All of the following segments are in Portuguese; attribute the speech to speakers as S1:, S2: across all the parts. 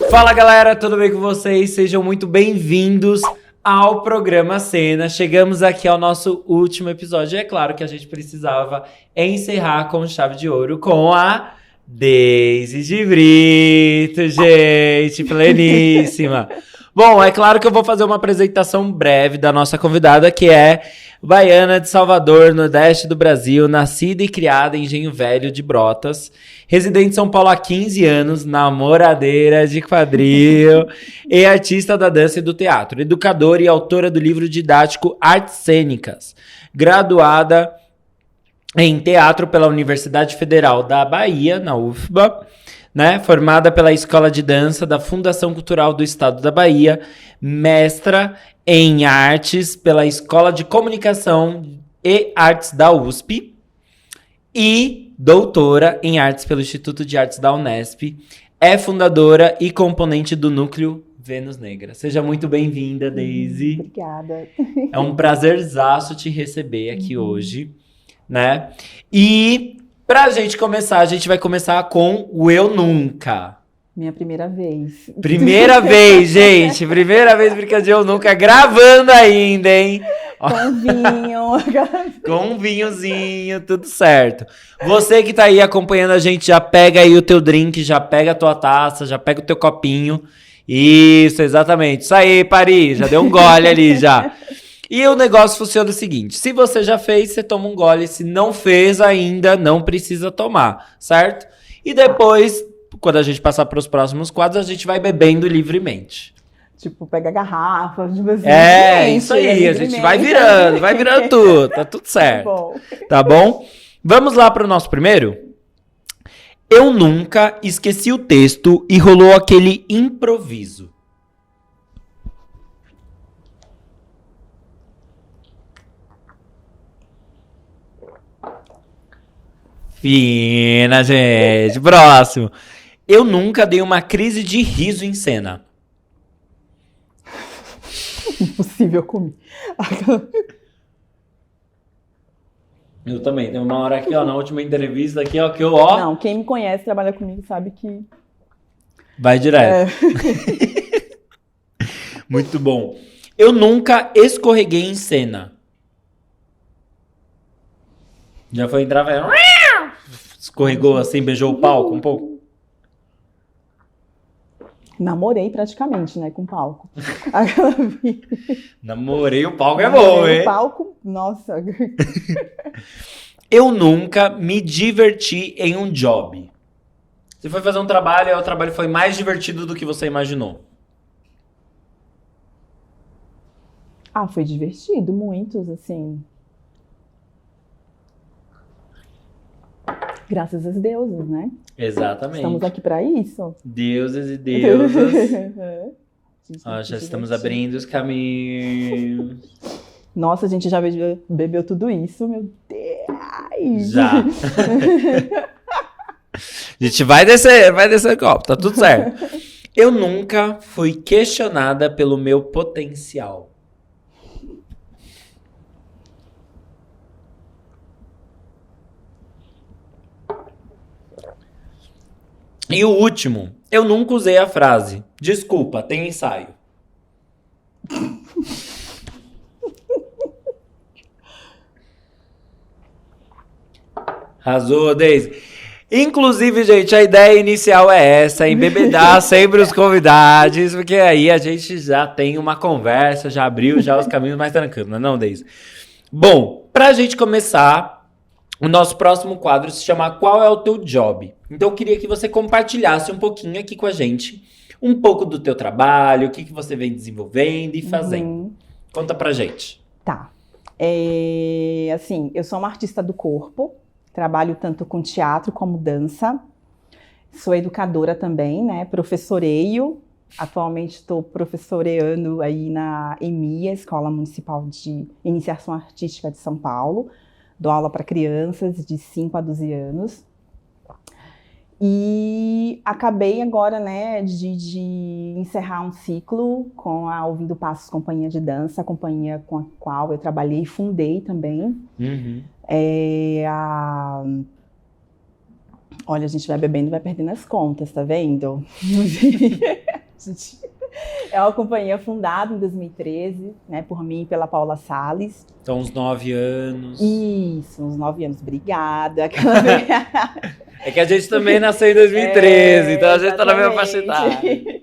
S1: Fala galera, tudo bem com vocês? Sejam muito bem-vindos ao programa Cena. Chegamos aqui ao nosso último episódio. É claro que a gente precisava encerrar com chave de ouro com a Deise de Brito, gente, pleníssima. Bom, é claro que eu vou fazer uma apresentação breve da nossa convidada, que é baiana de Salvador, nordeste do Brasil, nascida e criada em Engenho Velho de Brotas, residente em São Paulo há 15 anos, namoradeira de quadril e artista da dança e do teatro, educadora e autora do livro didático Artes Cênicas, graduada em teatro pela Universidade Federal da Bahia, na UFBA, né? Formada pela Escola de Dança da Fundação Cultural do Estado da Bahia, mestra em artes pela Escola de Comunicação e Artes da USP e doutora em artes pelo Instituto de Artes da Unesp. É fundadora e componente do Núcleo Vênus Negra. Seja muito bem-vinda, Deise.
S2: Obrigada.
S1: É um prazerzaço te receber aqui hoje, né? E pra gente começar, a gente vai começar com o Eu Nunca.
S2: Minha primeira vez.
S1: Primeira vez, gente. Primeira vez brincando de Eu Nunca, gravando ainda, hein?
S2: Com vinho.
S1: Com um vinhozinho, tudo certo. Você que tá aí acompanhando a gente, já pega aí o teu drink, já pega a tua taça, já pega o teu copinho. Isso, exatamente. Isso aí, Paris, já deu um gole ali, já. E o negócio funciona o seguinte, se você já fez, você toma um gole, se não fez ainda, não precisa tomar, certo? E depois, quando a gente passar para os próximos quadros, a gente vai bebendo livremente.
S2: Tipo, pega a garrafa, tipo assim.
S1: Isso aí, a gente vai virando tudo, tá tudo certo.
S2: Bom.
S1: Tá bom? Vamos lá para o nosso primeiro? Eu nunca esqueci o texto e rolou aquele improviso. Fina, gente. Próximo. Eu nunca dei uma crise de riso em cena.
S2: Impossível comigo.
S1: Eu também. Tem uma hora aqui, ó, na última entrevista aqui, ó, que eu, ó...
S2: Não, quem me conhece, trabalha comigo, sabe que...
S1: Vai direto. Muito bom. Eu nunca escorreguei em cena. Já foi entrar, vai... Escorregou assim, beijou o palco um pouco?
S2: Namorei praticamente, né, com o palco.
S1: Namorei o palco é bom, hein?
S2: O palco, nossa.
S1: Eu nunca me diverti em um job. Você foi fazer um trabalho e o trabalho foi mais divertido do que você imaginou.
S2: Ah, foi divertido, muitos, assim. Graças aos deuses, né?
S1: Exatamente.
S2: Estamos aqui para isso.
S1: Deuses e deusas. Ó, já estamos abrindo os caminhos.
S2: Nossa, a gente já bebeu tudo isso, meu Deus!
S1: Já. A gente vai descer o copo, tá tudo certo. Eu nunca fui questionada pelo meu potencial. E o último, eu nunca usei a frase, desculpa, tem ensaio. Arrasou, Deise. Inclusive, gente, a ideia inicial é essa, embebedar sempre os convidados, porque aí a gente já tem uma conversa, já abriu já os caminhos mais tranquilos, não é, Deise? Bom, pra gente começar... O nosso próximo quadro se chama Qual é o teu job? Então eu queria que você compartilhasse um pouquinho aqui com a gente, um pouco do teu trabalho, o que você vem desenvolvendo e fazendo. Conta pra gente.
S2: Tá. Assim, eu sou uma artista do corpo, trabalho tanto com teatro como dança, sou educadora também, né? Professoreio, atualmente estou professoreando aí na EMIA, Escola Municipal de Iniciação Artística de São Paulo. Dou aula para crianças de 5 a 12 anos. E acabei agora, né, de encerrar um ciclo com a Ouvindo Passos Companhia de Dança, a companhia com a qual eu trabalhei e fundei também.
S1: Uhum.
S2: Olha, a gente vai bebendo e vai perdendo as contas, tá vendo? É uma companhia fundada em 2013, né, por mim e pela Paula Salles.
S1: Então, uns 9 anos.
S2: Isso, uns 9 anos. Obrigada.
S1: É que a gente também nasceu em 2013, então a gente tá na mesma faixa etária.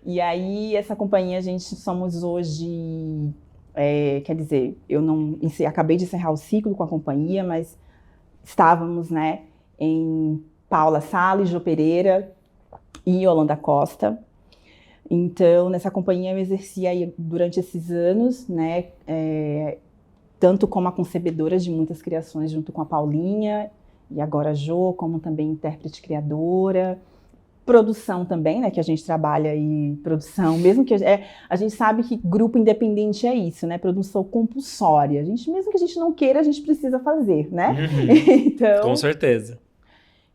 S2: E aí, essa companhia, a gente somos hoje... quer dizer, eu não acabei de encerrar o ciclo com a companhia, mas estávamos, né, em Paula Salles, Jô Pereira e Yolanda Costa. Então, nessa companhia eu exercia aí, durante esses anos, né, tanto como a concebedora de muitas criações junto com a Paulinha e agora a Jô, como também intérprete criadora. Produção também, né, que a gente trabalha aí, produção, mesmo que a gente sabe que grupo independente é isso, né, produção compulsória. Mesmo que a gente não queira, a gente precisa fazer, né? Então,
S1: com certeza.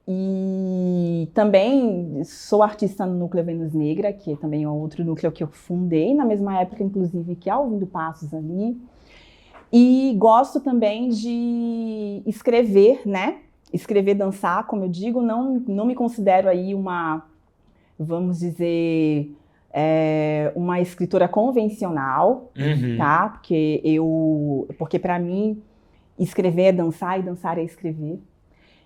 S2: E também sou artista no Núcleo Vênus Negra, que também é outro núcleo que eu fundei, na mesma época, inclusive, que é Ouvindo Passos ali. E gosto também de escrever, né? Escrever, dançar, como eu digo, não me considero aí uma, vamos dizer, uma escritora convencional, tá? Porque para mim, escrever é dançar e dançar é escrever.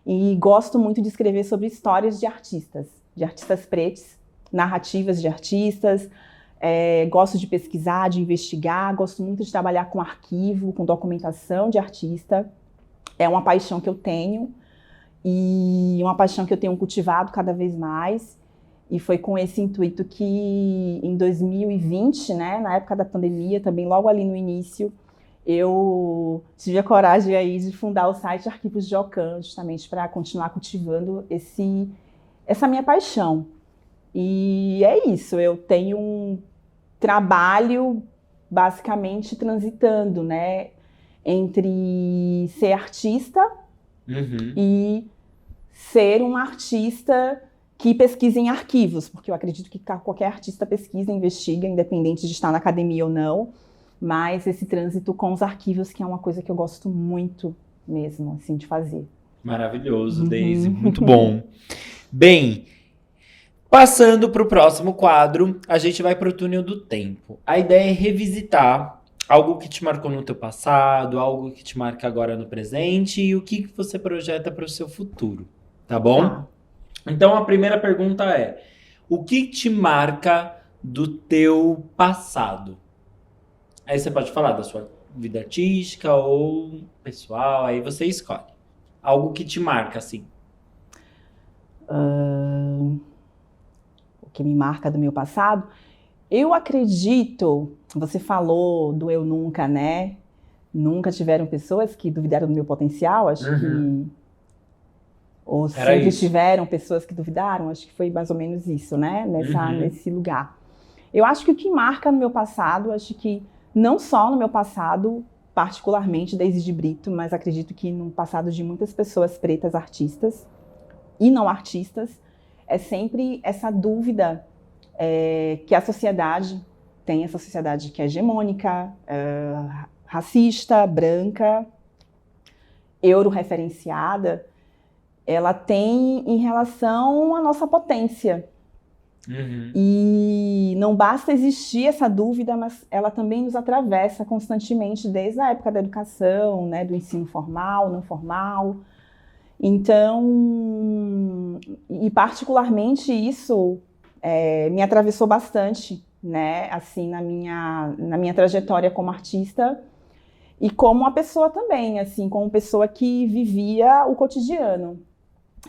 S2: E gosto muito de escrever sobre histórias de artistas pretos, narrativas de artistas. Gosto de pesquisar, de investigar, gosto muito de trabalhar com arquivo, com documentação de artista. É uma paixão que eu tenho e uma paixão que eu tenho cultivado cada vez mais. E foi com esse intuito que em 2020, né, na época da pandemia, também logo ali no início, eu tive a coragem aí de fundar o site Arquivos de Ocã, justamente para continuar cultivando essa minha paixão. E é isso, eu tenho um trabalho basicamente transitando, né, entre ser artista e ser um artista que pesquisa em arquivos, porque eu acredito que qualquer artista pesquisa, investiga, independente de estar na academia ou não. Mas esse trânsito com os arquivos, que é uma coisa que eu gosto muito mesmo, assim, de fazer.
S1: Maravilhoso, Daisy, muito bom. Bem, passando para o próximo quadro, a gente vai para o túnel do tempo. A ideia é revisitar algo que te marcou no teu passado, algo que te marca agora no presente e o que você projeta para o seu futuro, tá bom?
S2: Tá.
S1: Então, a primeira pergunta é, o que te marca do teu passado? Aí você pode falar da sua vida artística ou pessoal, aí você escolhe. Algo que te marca, assim.
S2: O que me marca do meu passado? Eu acredito, você falou do eu nunca, né? Nunca tiveram pessoas que duvidaram do meu potencial, acho que... Ou sempre tiveram pessoas que duvidaram, acho que foi mais ou menos isso, né? Nesse lugar. Eu acho que o que marca no meu passado, acho que não só no meu passado, particularmente Daisy de Brito, mas acredito que no passado de muitas pessoas pretas artistas e não artistas, é sempre essa dúvida que a sociedade tem, essa sociedade que é hegemônica, racista, branca, euro-referenciada, ela tem em relação à nossa potência. E não basta existir essa dúvida, mas ela também nos atravessa constantemente desde a época da educação, né, do ensino formal, não formal. Então, e particularmente isso me atravessou bastante, né, assim, na minha trajetória como artista e como uma pessoa também, assim, como pessoa que vivia o cotidiano.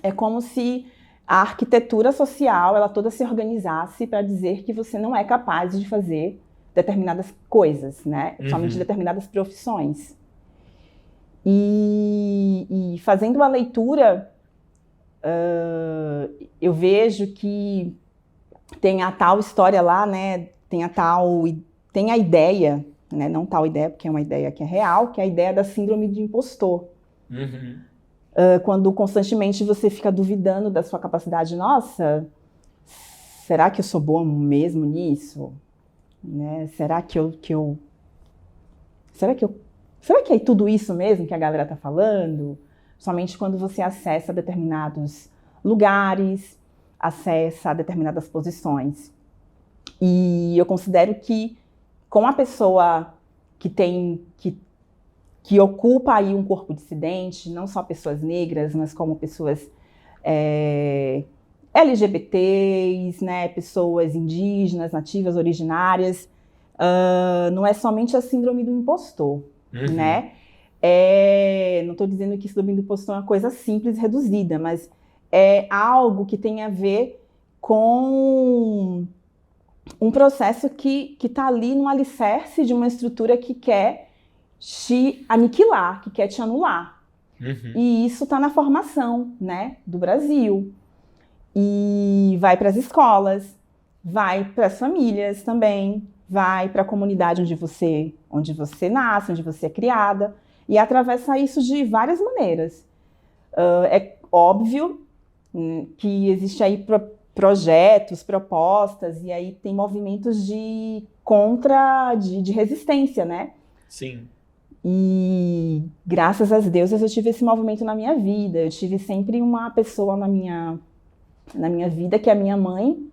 S2: É como se a arquitetura social, ela toda se organizasse para dizer que você não é capaz de fazer determinadas coisas, né? Somente determinadas profissões. E fazendo a leitura, eu vejo que tem a tal história lá, né? Tem a ideia, né? Não tal ideia, porque é uma ideia que é real, que é a ideia da síndrome de impostor. Quando constantemente você fica duvidando da sua capacidade, nossa, será que eu sou boa mesmo nisso? Né? Será que é tudo isso mesmo que a galera está falando? Somente quando você acessa determinados lugares, acessa determinadas posições. E eu considero que com a pessoa que ocupa aí um corpo dissidente, não só pessoas negras, mas como pessoas LGBTs, né, pessoas indígenas, nativas, originárias, não é somente a síndrome do impostor, né? Não estou dizendo que síndrome do impostor é uma coisa simples, reduzida, mas é algo que tem a ver com um processo que está ali no alicerce de uma estrutura que quer te aniquilar, que quer te anular. E isso está na formação, né, do Brasil. E vai para as escolas, vai para as famílias também, vai para a comunidade onde você nasce, onde você é criada, e atravessa isso de várias maneiras. É óbvio que existe aí projetos, propostas, e aí tem movimentos de resistência, né?
S1: Sim.
S2: E graças às deusas eu tive esse movimento na minha vida. Eu tive sempre uma pessoa na minha vida, que é a minha mãe,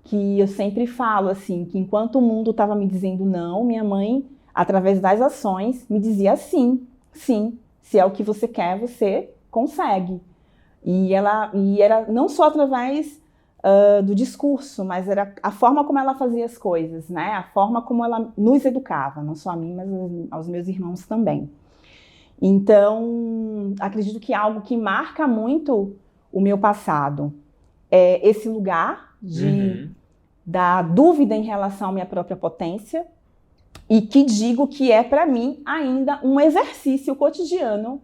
S2: que eu sempre falo assim, que enquanto o mundo estava me dizendo não, minha mãe, através das ações, me dizia sim, sim, se é o que você quer, você consegue. E era não só através do discurso, mas era a forma como ela fazia as coisas, né? A forma como ela nos educava, não só a mim, mas aos meus irmãos também. Então, acredito que algo que marca muito o meu passado é esse lugar da dúvida em relação à minha própria potência, e que digo que é, para mim, ainda um exercício cotidiano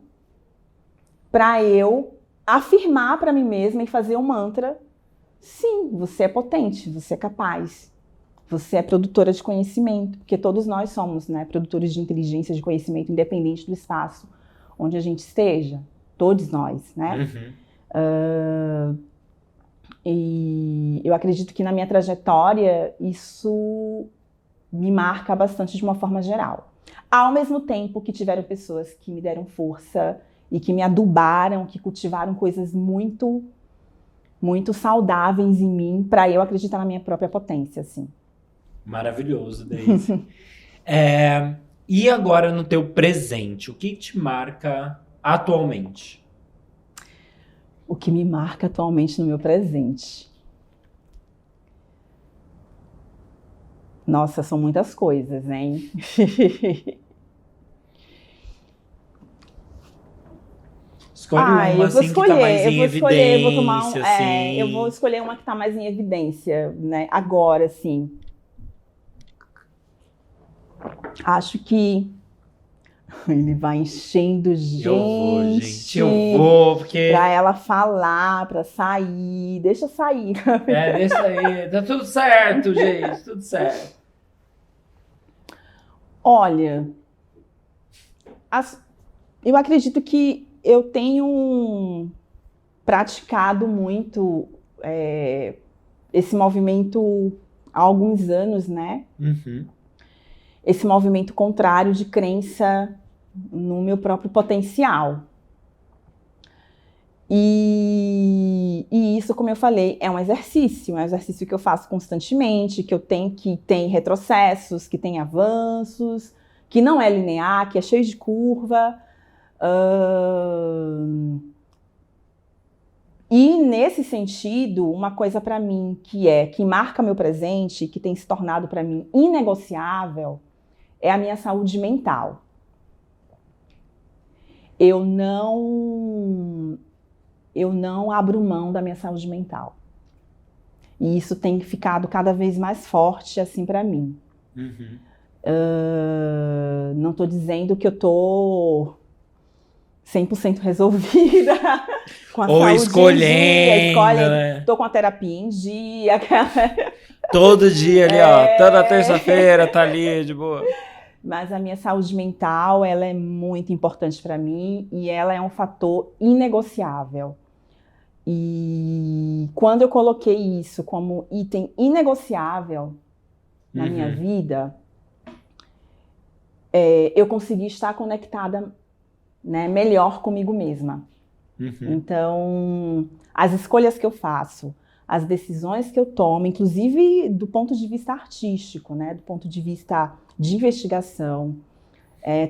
S2: para eu afirmar para mim mesma e fazer um mantra: sim, você é potente, você é capaz, você é produtora de conhecimento, porque todos nós somos, né, produtores de inteligência, de conhecimento, independente do espaço onde a gente esteja, todos nós, né? E eu acredito que na minha trajetória isso me marca bastante de uma forma geral. Ao mesmo tempo que tiveram pessoas que me deram força e que me adubaram, que cultivaram coisas muito, muito saudáveis em mim, para eu acreditar na minha própria potência, assim.
S1: Maravilhoso, Daisy. E agora no teu presente, o que te marca atualmente?
S2: O que me marca atualmente no meu presente? Nossa, são muitas coisas, hein?
S1: Escolhe uma assim que tá mais em evidência, assim.
S2: Eu vou escolher uma que tá mais em evidência, né? Agora, assim. Acho que ele vai enchendo gente.
S1: Eu vou, porque...
S2: Pra ela falar, pra sair. Deixa sair.
S1: Deixa aí. Tá tudo certo, gente. Tudo certo.
S2: Olha, eu acredito que eu tenho praticado muito esse movimento há alguns anos, né? Esse movimento contrário de crença no meu próprio potencial. E isso, como eu falei, é um exercício que eu faço constantemente, que tem retrocessos, que tem avanços, que não é linear, que é cheio de curva. E nesse sentido, uma coisa para mim que marca meu presente, que tem se tornado para mim inegociável, é a minha saúde mental. Eu não abro mão da minha saúde mental. E isso tem ficado cada vez mais forte assim para mim. Não estou dizendo que eu estou 100% resolvida com a saúde
S1: escolhendo.
S2: Estou com a terapia em dia.
S1: Todo dia ali, ó. Toda terça-feira tá ali, de boa.
S2: Mas a minha saúde mental, ela é muito importante para mim e ela é um fator inegociável. E quando eu coloquei isso como item inegociável na minha vida, eu consegui estar conectada, né, melhor comigo mesma. Então, as escolhas que eu faço, as decisões que eu tomo, inclusive do ponto de vista artístico, né, do ponto de vista de investigação,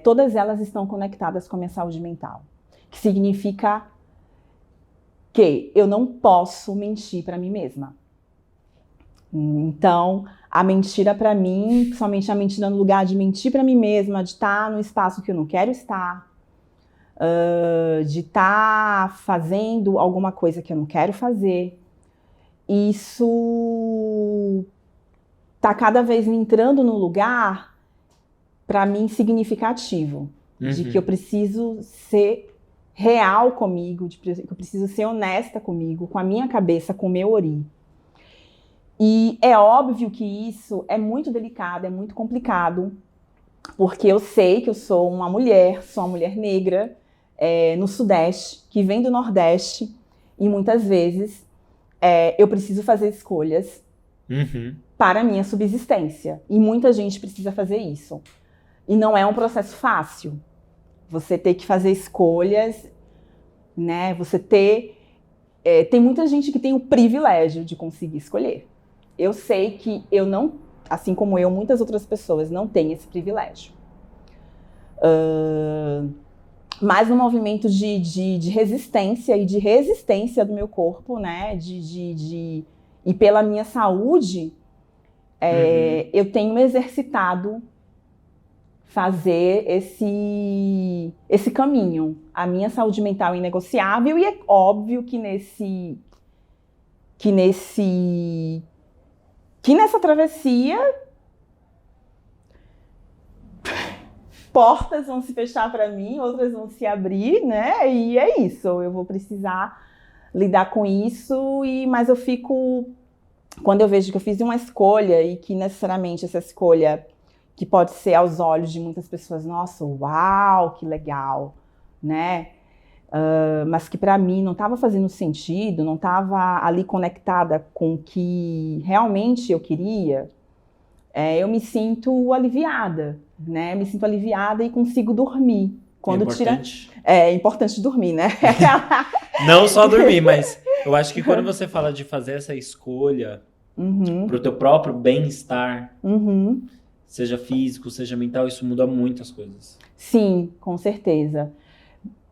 S2: todas elas estão conectadas com a minha saúde mental, que significa que eu não posso mentir para mim mesma. Então, a mentira para mim, principalmente a mentira no lugar de mentir para mim mesma, de estar num espaço que eu não quero estar, de estar fazendo alguma coisa que eu não quero fazer, isso está cada vez me entrando num lugar, para mim, significativo, de que eu preciso ser real comigo, de que eu preciso ser honesta comigo, com a minha cabeça, com o meu ori. E é óbvio que isso é muito delicado, é muito complicado, porque eu sei que eu sou uma mulher negra, no Sudeste, que vem do Nordeste, e muitas vezes eu preciso fazer escolhas para a minha subsistência. E muita gente precisa fazer isso. E não é um processo fácil. Você ter que fazer escolhas, né? Você ter... tem muita gente que tem o privilégio de conseguir escolher. Eu sei que eu não, assim como eu, muitas outras pessoas não têm esse privilégio. Mas no movimento de resistência e de resistência do meu corpo, né? E pela minha saúde, eu tenho exercitado fazer esse caminho. A minha saúde mental é inegociável e é óbvio que nessa travessia portas vão se fechar para mim, outras vão se abrir, né? E é isso, eu vou precisar lidar com isso, mas eu fico... Quando eu vejo que eu fiz uma escolha e que necessariamente essa escolha, que pode ser aos olhos de muitas pessoas, nossa, uau, que legal, né? Mas que para mim não estava fazendo sentido, não estava ali conectada com o que realmente eu queria, eu me sinto aliviada, né? Me sinto aliviada e consigo dormir. Quando é importante dormir, né?
S1: Não só dormir, mas eu acho que quando você fala de fazer essa escolha pro teu próprio bem-estar, seja físico, seja mental, isso muda muito as coisas.
S2: Sim, com certeza.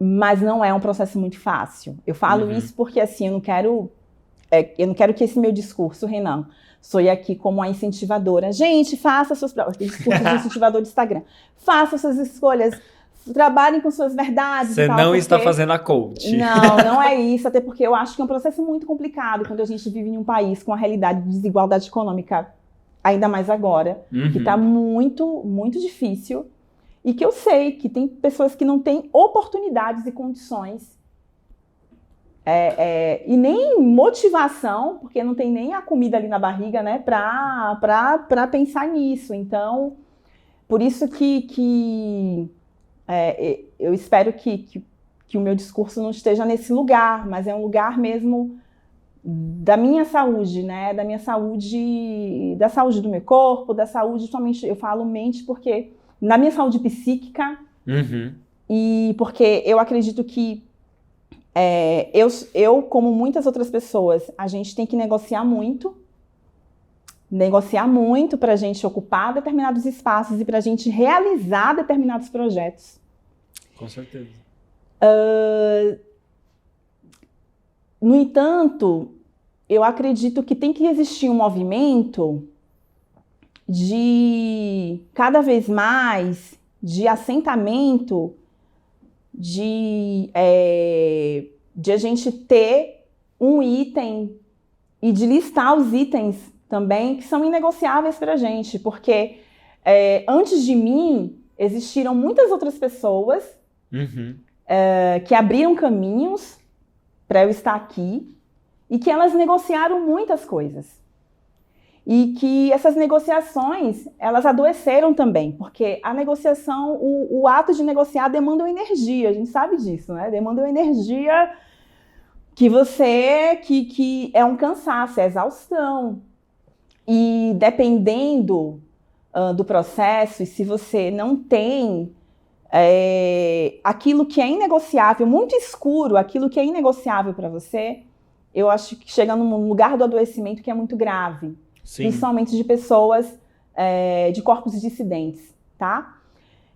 S2: Mas não é um processo muito fácil. Eu falo isso porque, assim, eu não quero que esse meu discurso, Renan, soe aqui como a incentivadora. Gente, faça suas... discurso de incentivador de Instagram. Faça suas escolhas, trabalhem com suas verdades.
S1: Você não está fazendo a coach.
S2: Não é isso. Até porque eu acho que é um processo muito complicado quando a gente vive em um país com a realidade de desigualdade econômica, ainda mais agora, que está muito, muito difícil. E que eu sei que tem pessoas que não têm oportunidades e condições e nem motivação, porque não tem nem a comida ali na barriga, né, para pensar nisso. Então, por isso que eu espero que o meu discurso não esteja nesse lugar, mas é um lugar mesmo da minha saúde, né, da saúde do meu corpo, da saúde, somente eu falo mente porque... na minha saúde psíquica, e porque eu acredito que eu, como muitas outras pessoas, a gente tem que negociar muito para a gente ocupar determinados espaços e para a gente realizar determinados projetos.
S1: Com certeza.
S2: No entanto, eu acredito que tem que existir um movimento de cada vez mais de assentamento, de a gente ter um item e de listar os itens também que são inegociáveis para a gente, porque antes de mim existiram muitas outras pessoas que abriram caminhos para eu estar aqui e que elas negociaram muitas coisas. E que essas negociações, elas adoeceram também, porque a negociação, o ato de negociar demanda uma energia, a gente sabe disso, né? Demanda uma energia que é um cansaço, é exaustão. E dependendo do processo, e se você não tem aquilo que é inegociável, muito escuro, aquilo que é inegociável para você, eu acho que chega num lugar do adoecimento que é muito grave.
S1: Sim.
S2: Principalmente de pessoas de corpos dissidentes, tá?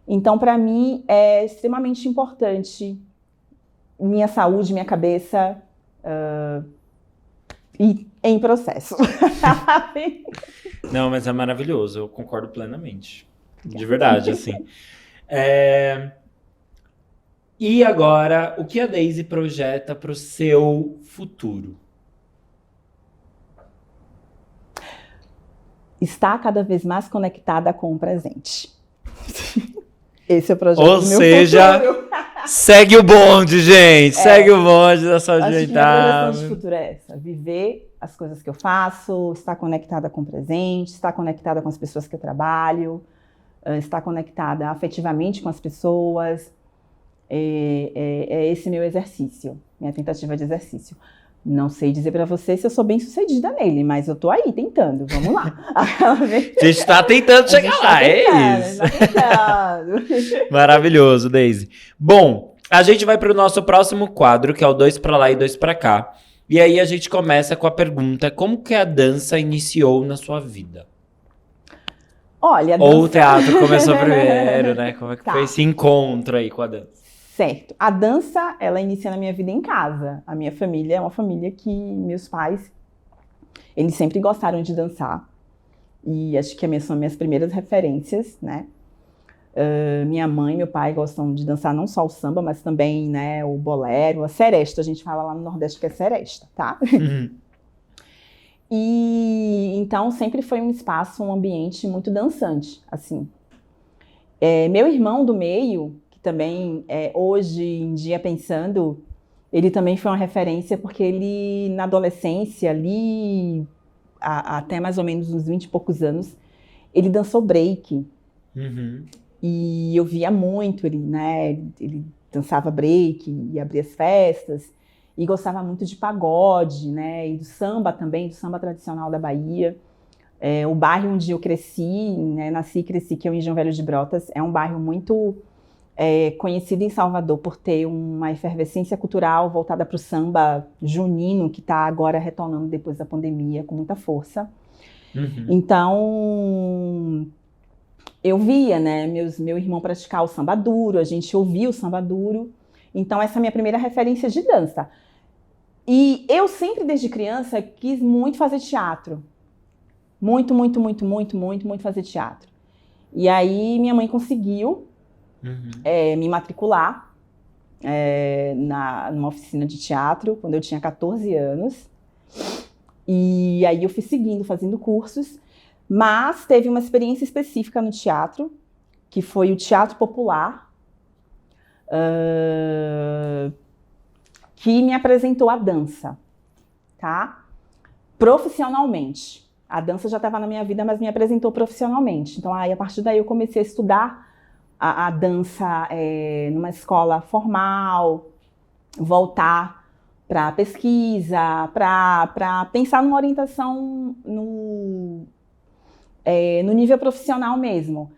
S2: Então, para mim, é extremamente importante minha saúde, minha cabeça e em processo.
S1: Não, mas é maravilhoso, eu concordo plenamente. De verdade, assim. E agora, o que a Daisy projeta para o seu futuro?
S2: Está cada vez mais conectada com o presente. Esse é o projeto
S1: Ou
S2: do meu
S1: seja,
S2: futuro.
S1: segue o bonde, gente. Segue o bonde da saúde
S2: Acho que minha
S1: mental.
S2: projeção de futuro é essa. Viver as coisas que eu faço, estar conectada com o presente, estar conectada com as pessoas que eu trabalho, estar conectada afetivamente com as pessoas. É esse meu exercício, minha tentativa de exercício. Não sei dizer pra você se eu sou bem sucedida nele, mas eu tô aí tentando, vamos lá.
S1: A gente tá tentando chegar lá, é isso.
S2: Tá tentando.
S1: Maravilhoso, Daisy. Bom, a gente vai pro nosso próximo quadro, que é o 2 pra lá e 2 pra cá. E aí a gente começa com a pergunta: como que a dança iniciou na sua vida?
S2: Olha,
S1: Ou o teatro começou primeiro, né? Como é que
S2: Tá.
S1: foi esse encontro aí com a dança?
S2: Certo. A dança, ela inicia na minha vida em casa. A minha família é uma família que meus pais, eles sempre gostaram de dançar. E acho que são minhas primeiras referências, né? Minha mãe e meu pai gostam de dançar não só o samba, mas também, né, o bolero, a seresta. A gente fala lá no Nordeste que é seresta, tá? E então sempre foi um espaço, um ambiente muito dançante, assim. Meu irmão do meio, que também, hoje em dia pensando, ele também foi uma referência porque ele, na adolescência, ali, até mais ou menos uns 20 e poucos anos, ele dançou break.
S1: Uhum.
S2: E eu via muito ele, né? Ele dançava break e abria as festas. E gostava muito de pagode, né? E do samba também, do samba tradicional da Bahia. O bairro onde eu cresci, né? Nasci e cresci, que é o Engenho Velho de Brotas, é um bairro muito conhecido em Salvador por ter uma efervescência cultural voltada para o samba junino, que está agora retornando depois da pandemia com muita força.
S1: Uhum.
S2: Então, eu via, né, meu irmão praticar o samba duro, a gente ouvia o samba duro. Então, essa é a minha primeira referência de dança. E eu sempre, desde criança, quis muito fazer teatro. Muito fazer teatro. E aí, minha mãe conseguiu me matricular numa oficina de teatro, quando eu tinha 14 anos. E aí, eu fui seguindo, fazendo cursos. Mas teve uma experiência específica no teatro, que foi o teatro popular, que me apresentou a dança, tá? Profissionalmente. A dança já estava na minha vida, mas me apresentou profissionalmente. Então, aí, a partir daí, eu comecei a estudar a dança numa escola formal, voltar para pesquisa, para pensar numa orientação no nível profissional mesmo.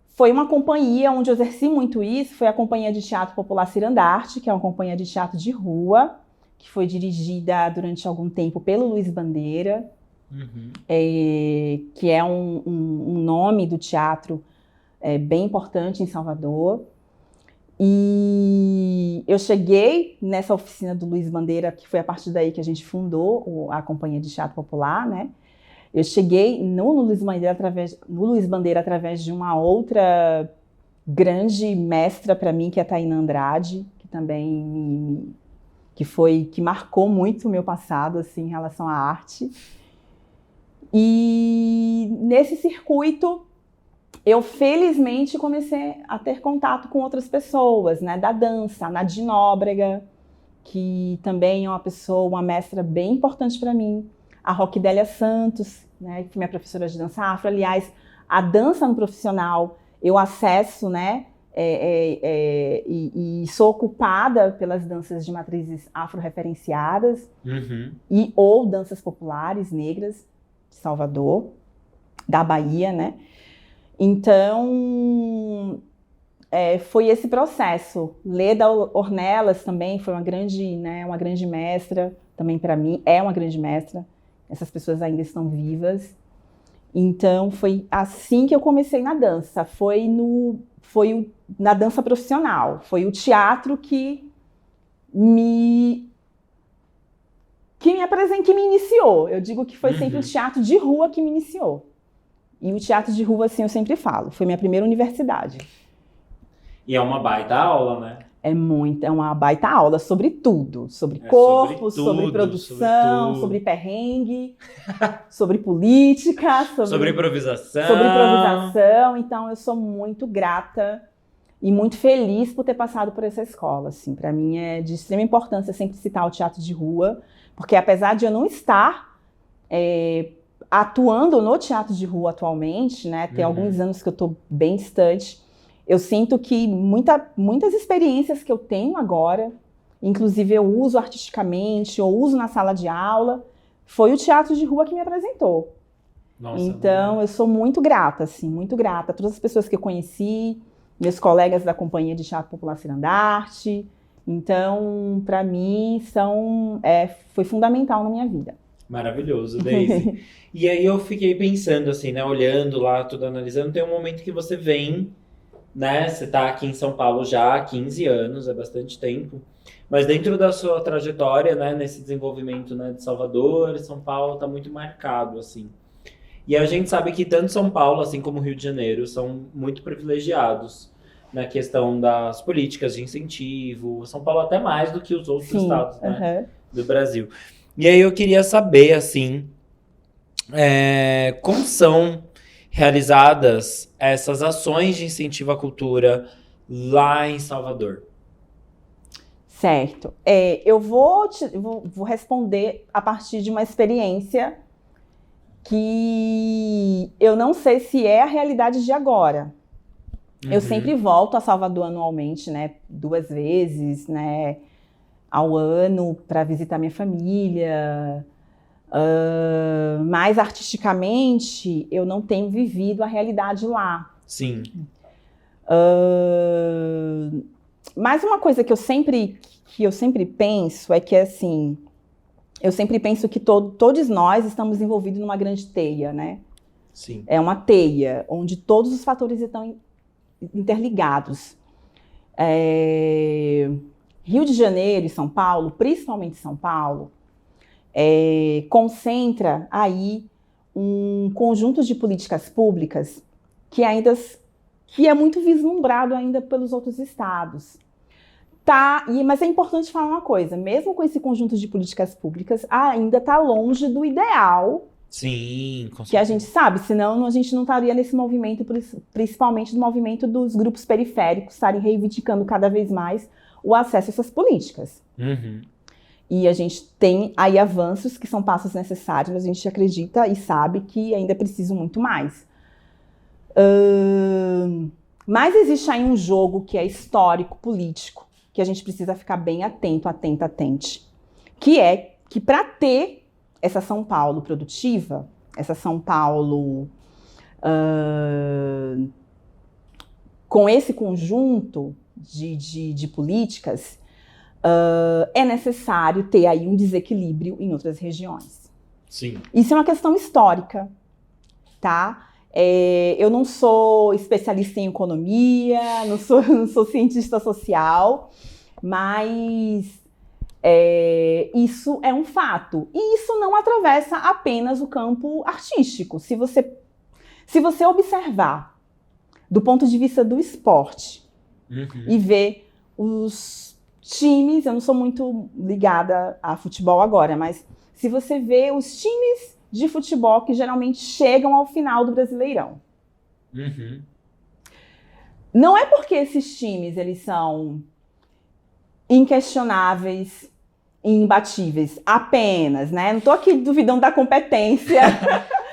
S2: Foi uma companhia onde eu exerci muito isso, foi a Companhia de Teatro Popular Cirandarte, que é uma companhia de teatro de rua, que foi dirigida durante algum tempo pelo Luiz Bandeira, que é um nome do teatro bem importante em Salvador. E eu cheguei nessa oficina do Luiz Bandeira, que foi a partir daí que a gente fundou a Companhia de Teatro Popular, né? Eu cheguei no Luiz Bandeira através de uma outra grande mestra para mim, que é a Taina Andrade, que também que marcou muito o meu passado assim, em relação à arte. E nesse circuito, eu felizmente comecei a ter contato com outras pessoas, né, da dança, a Nadine Nóbrega, que também é uma mestra bem importante para mim, a Roquidélia Santos, né, que é minha professora de dança afro. Aliás, a dança no profissional eu acesso, né, e sou ocupada pelas danças de matrizes afro-referenciadas ou danças populares negras de Salvador, da Bahia, né? Então, foi esse processo. Leda Ornelas também foi uma grande mestra, também para mim é uma grande mestra. Essas pessoas ainda estão vivas. Então, foi assim que eu comecei na dança. Na dança profissional. Foi o teatro que me iniciou. Eu digo que foi sempre o teatro de rua que me iniciou. E o teatro de rua, assim, eu sempre falo, foi minha primeira universidade.
S1: E é uma baita aula, né?
S2: É uma baita aula sobre tudo. Sobre corpo, sobre produção, sobre perrengue, sobre política,
S1: sobre improvisação.
S2: Sobre improvisação. Então, eu sou muito grata e muito feliz por ter passado por essa escola. Assim. Para mim é de extrema importância sempre citar o teatro de rua, porque apesar de eu não estar atuando no teatro de rua atualmente, né, tem alguns anos que eu estou bem distante, eu sinto que muitas experiências que eu tenho agora, inclusive eu uso artisticamente, eu uso na sala de aula, foi o teatro de rua que me apresentou. Nossa, então, eu sou muito grata, assim, muito grata a todas as pessoas que eu conheci, meus colegas da Companhia de Teatro Popular Cirandarte. Então, para mim, foi fundamental na minha vida.
S1: Maravilhoso, Daisy. E aí eu fiquei pensando, assim, né, olhando lá, tudo analisando, tem um momento que você vem, né, você tá aqui em São Paulo já há 15 anos, é bastante tempo, mas dentro da sua trajetória, né, nesse desenvolvimento, né, de Salvador, São Paulo tá muito marcado, assim. E a gente sabe que tanto São Paulo, assim como Rio de Janeiro, são muito privilegiados na questão das políticas de incentivo. São Paulo até mais do que os outros estados, né, do Brasil. E aí eu queria saber, assim, como são realizadas essas ações de incentivo à cultura lá em Salvador?
S2: Certo. Eu vou responder a partir de uma experiência que eu não sei se é a realidade de agora. Eu sempre volto a Salvador anualmente, né, 2 vezes, né, ao ano para visitar minha família. Mas artisticamente eu não tenho vivido a realidade lá.
S1: Sim.
S2: Mas uma coisa que eu sempre penso é que, assim, eu sempre penso que todos nós estamos envolvidos numa grande teia, né?
S1: Sim.
S2: É uma teia onde todos os fatores estão interligados. Rio de Janeiro e São Paulo, principalmente São Paulo, concentra aí um conjunto de políticas públicas que é muito vislumbrado ainda pelos outros estados. Mas é importante falar uma coisa, mesmo com esse conjunto de políticas públicas, ainda está longe do ideal.
S1: Sim, com certeza.
S2: Que a gente sabe, senão a gente não estaria nesse movimento, principalmente no movimento dos grupos periféricos estarem reivindicando cada vez mais o acesso a essas políticas. E a gente tem aí avanços que são passos necessários, mas a gente acredita e sabe que ainda é preciso muito mais. Mas existe aí um jogo que é histórico, político, que a gente precisa ficar bem atente, que é que para ter essa São Paulo produtiva, essa São Paulo com esse conjunto de políticas, é necessário ter aí um desequilíbrio em outras regiões.
S1: Sim.
S2: Isso é uma questão histórica, tá? Eu não sou especialista em economia, não sou cientista social, mas isso é um fato. E isso não atravessa apenas o campo artístico. Se você observar do ponto de vista do esporte e ver os times, eu não sou muito ligada a futebol agora, mas se você vê os times de futebol que geralmente chegam ao final do Brasileirão. Não é porque esses times eles são inquestionáveis e imbatíveis apenas, né? Não estou aqui duvidando da competência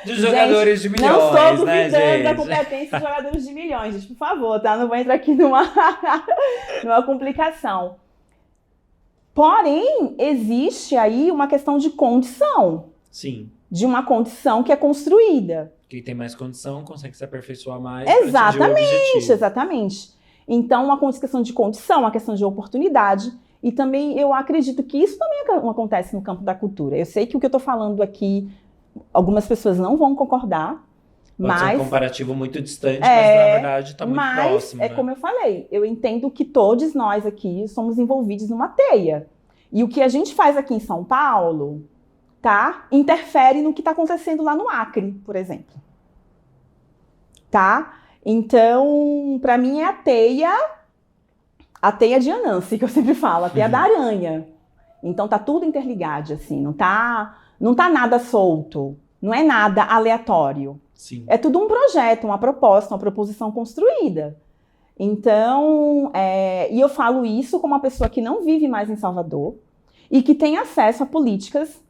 S1: dos jogadores de milhões,
S2: não estou duvidando
S1: né,
S2: da competência dos jogadores de milhões, gente, por favor, tá? Não vou entrar aqui numa complicação. Porém, existe aí uma questão de condição.
S1: Sim.
S2: De uma condição que é construída.
S1: Quem tem mais condição consegue se aperfeiçoar mais.
S2: Exatamente, exatamente. Então, uma questão de condição, uma questão de oportunidade. E também eu acredito que isso também acontece no campo da cultura. Eu sei que o que eu estou falando aqui, algumas pessoas não vão concordar,
S1: Pode ser um
S2: mas
S1: comparativo muito distante, mas na verdade está muito próximo,
S2: é
S1: né?
S2: como eu falei, eu entendo que todos nós aqui somos envolvidos numa teia. E o que a gente faz aqui em São Paulo, tá? Interfere no que está acontecendo lá no Acre, por exemplo. Tá? Então, para mim é a teia de Anansi, que eu sempre falo, a teia da aranha. Então tá tudo interligado, assim, não tá nada solto, não é nada aleatório.
S1: Sim.
S2: É tudo um projeto, uma proposta, uma proposição construída. Então, e eu falo isso como uma pessoa que não vive mais em Salvador e que tem acesso a políticas,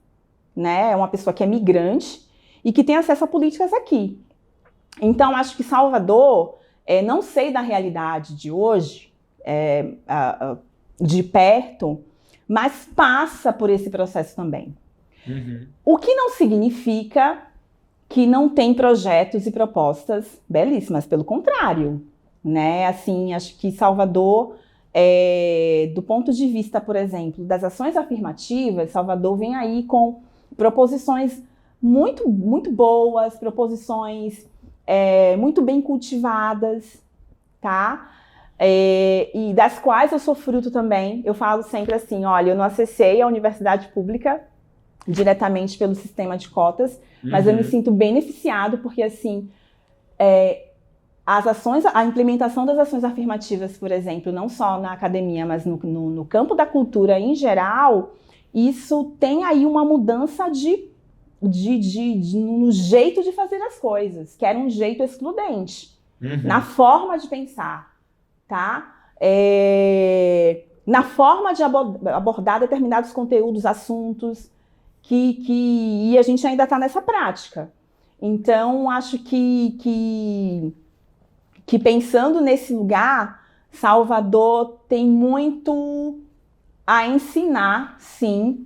S2: né? É uma pessoa que é migrante e que tem acesso a políticas aqui. Então, acho que Salvador, não sei da realidade de hoje, de perto, mas passa por esse processo também.
S1: Uhum.
S2: O que não significa que não tem projetos e propostas belíssimas, pelo contrário, né? Assim, acho que Salvador, do ponto de vista, por exemplo, das ações afirmativas, Salvador vem aí com proposições muito, muito boas, proposições muito bem cultivadas, tá? E das quais eu sou fruto também. Eu falo sempre assim, olha, eu não acessei a universidade pública diretamente pelo sistema de cotas, mas eu me sinto beneficiado porque, assim, a implementação das ações afirmativas, por exemplo, não só na academia, mas no campo da cultura em geral, isso tem aí uma mudança no jeito de fazer as coisas, que era um jeito excludente, na forma de pensar, tá? Na forma de abordar determinados conteúdos, assuntos, e a gente ainda está nessa prática. Então, acho que pensando nesse lugar, Salvador tem muito a ensinar, sim,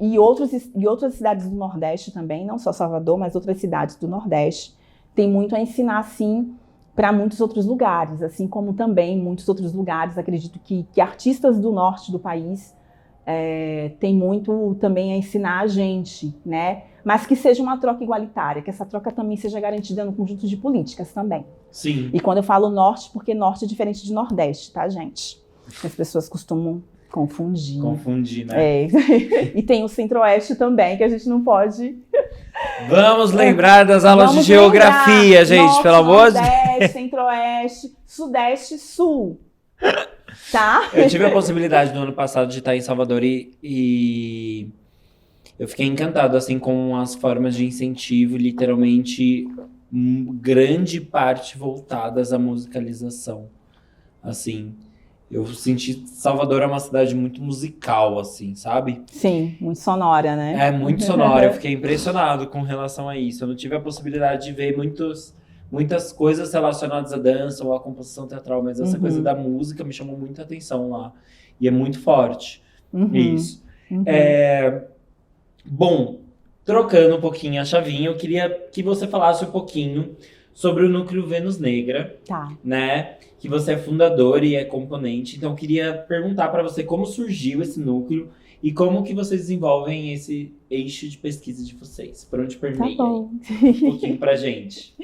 S2: e outras cidades do Nordeste também, não só Salvador, mas outras cidades do Nordeste, tem muito a ensinar, sim, para muitos outros lugares, assim como também muitos outros lugares, acredito que artistas do norte do país tem muito também a ensinar a gente, né? Mas que seja uma troca igualitária, que essa troca também seja garantida no conjunto de políticas também.
S1: Sim.
S2: E quando eu falo norte, porque norte é diferente de nordeste, tá, gente? As pessoas costumam confundir.
S1: Confundir, né?
S2: E tem o centro-oeste também, que a gente não pode...
S1: Vamos lembrar das aulas de geografia, gente,
S2: norte,
S1: pelo amor de Deus.
S2: Nordeste, centro-oeste, sudeste, sul. Tá?
S1: Eu tive a possibilidade no ano passado de estar em Salvador e eu fiquei encantado assim com as formas de incentivo, literalmente grande parte voltadas à musicalização. Assim, eu senti Salvador é uma cidade muito musical, assim, sabe?
S2: Sim, muito sonora, né?
S1: É muito sonora, eu fiquei impressionado com relação a isso. Eu não tive a possibilidade de ver muitas coisas relacionadas à dança ou à composição teatral, mas essa coisa da música me chamou muita atenção lá. E é muito forte. Isso. Bom, trocando um pouquinho a chavinha, eu queria que você falasse um pouquinho sobre o Núcleo Vênus Negra, né? Que você é fundador e é componente. Então, eu queria perguntar para você como surgiu esse núcleo e como que vocês desenvolvem esse eixo de pesquisa de vocês. Por onde permeia um pouquinho pra gente.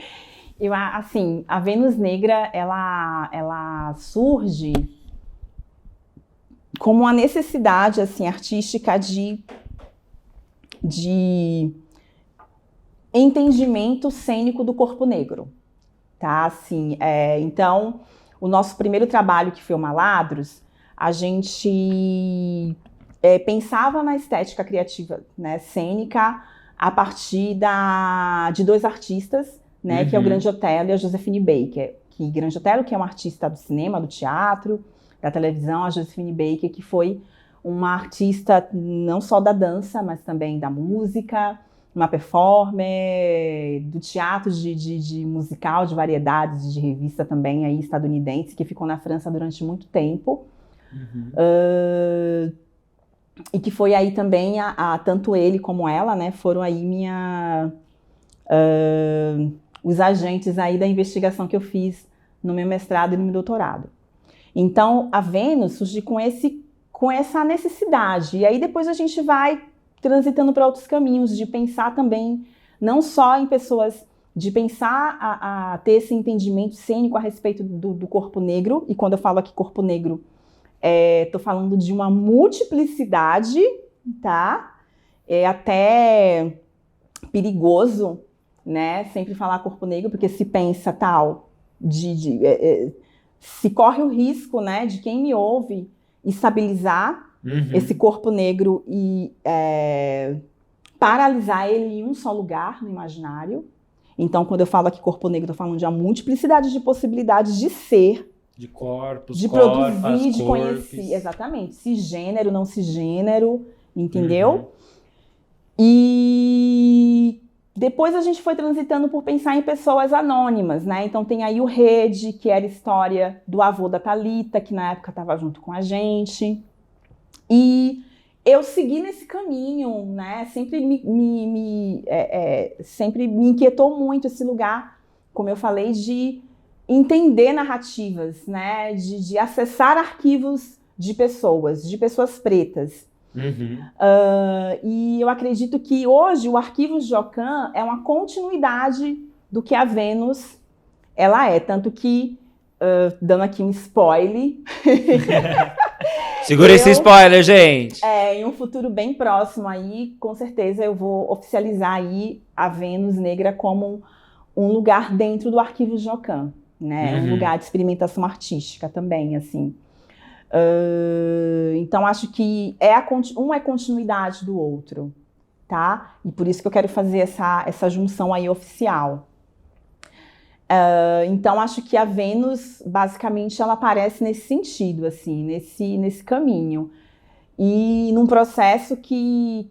S2: Assim, a Vênus Negra, ela surge como uma necessidade, assim, artística de entendimento cênico do corpo negro, tá? Assim, então, o nosso primeiro trabalho, que foi o Maladros, a gente pensava na estética criativa, né, cênica, a partir de dois artistas, né, que é o Grande Otelo e a Josephine Baker. Grande Otelo, que é uma artista do cinema, do teatro, da televisão, a Josephine Baker, que foi uma artista não só da dança, mas também da música, uma performer, do teatro de musical, de variedades, de revista também aí estadunidense, que ficou na França durante muito tempo. E que foi aí também, tanto ele como ela, né, foram aí os agentes aí da investigação que eu fiz no meu mestrado e no meu doutorado. Então, a Vênus surge com essa necessidade. E aí depois a gente vai transitando para outros caminhos, de pensar também, não só em pessoas, de pensar a ter esse entendimento cênico a respeito do corpo negro. E quando eu falo aqui corpo negro, tô falando de uma multiplicidade, tá? É até perigoso, né? Sempre falar corpo negro, porque se pensa tal, se corre o risco, né, de quem me ouve estabilizar esse corpo negro e paralisar ele em um só lugar no imaginário. Então, quando eu falo aqui corpo negro, eu tô falando de uma multiplicidade de possibilidades de ser,
S1: de corpos,
S2: de produzir, de conhecer, exatamente, cisgênero, não cisgênero, entendeu? E depois a gente foi transitando por pensar em pessoas anônimas, né? Então tem aí o Rede, que era a história do avô da Thalita, que na época estava junto com a gente. E eu segui nesse caminho, né? Sempre sempre me inquietou muito esse lugar, como eu falei, de entender narrativas, né? De acessar arquivos de pessoas pretas. E eu acredito que hoje o Arquivos de Ockham é uma continuidade do que a Vênus ela é, tanto que, dando aqui um spoiler...
S1: Segura esse spoiler, gente!
S2: Em um futuro bem próximo aí, com certeza eu vou oficializar aí a Vênus Negra como um lugar dentro do Arquivos de Ockham, né? Um lugar de experimentação artística também, assim. Então acho que um é continuidade do outro, tá? E por isso que eu quero fazer essa junção aí oficial. Então acho que a Vênus, basicamente, ela aparece nesse sentido, assim, nesse caminho. E num processo e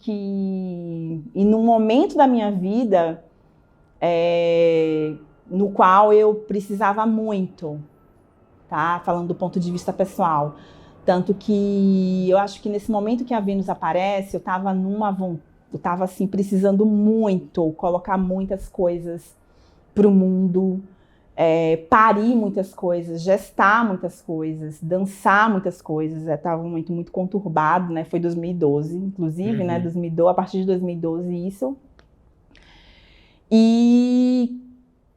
S2: num momento da minha vida no qual eu precisava muito, tá? Falando do ponto de vista pessoal. Tanto que eu acho que nesse momento que a Vênus aparece, eu estava assim, precisando muito colocar muitas coisas para o mundo, parir muitas coisas, gestar muitas coisas, dançar muitas coisas. Estava um momento muito conturbado, né? Foi 2012, inclusive, né? 2012, a partir de 2012, isso. E...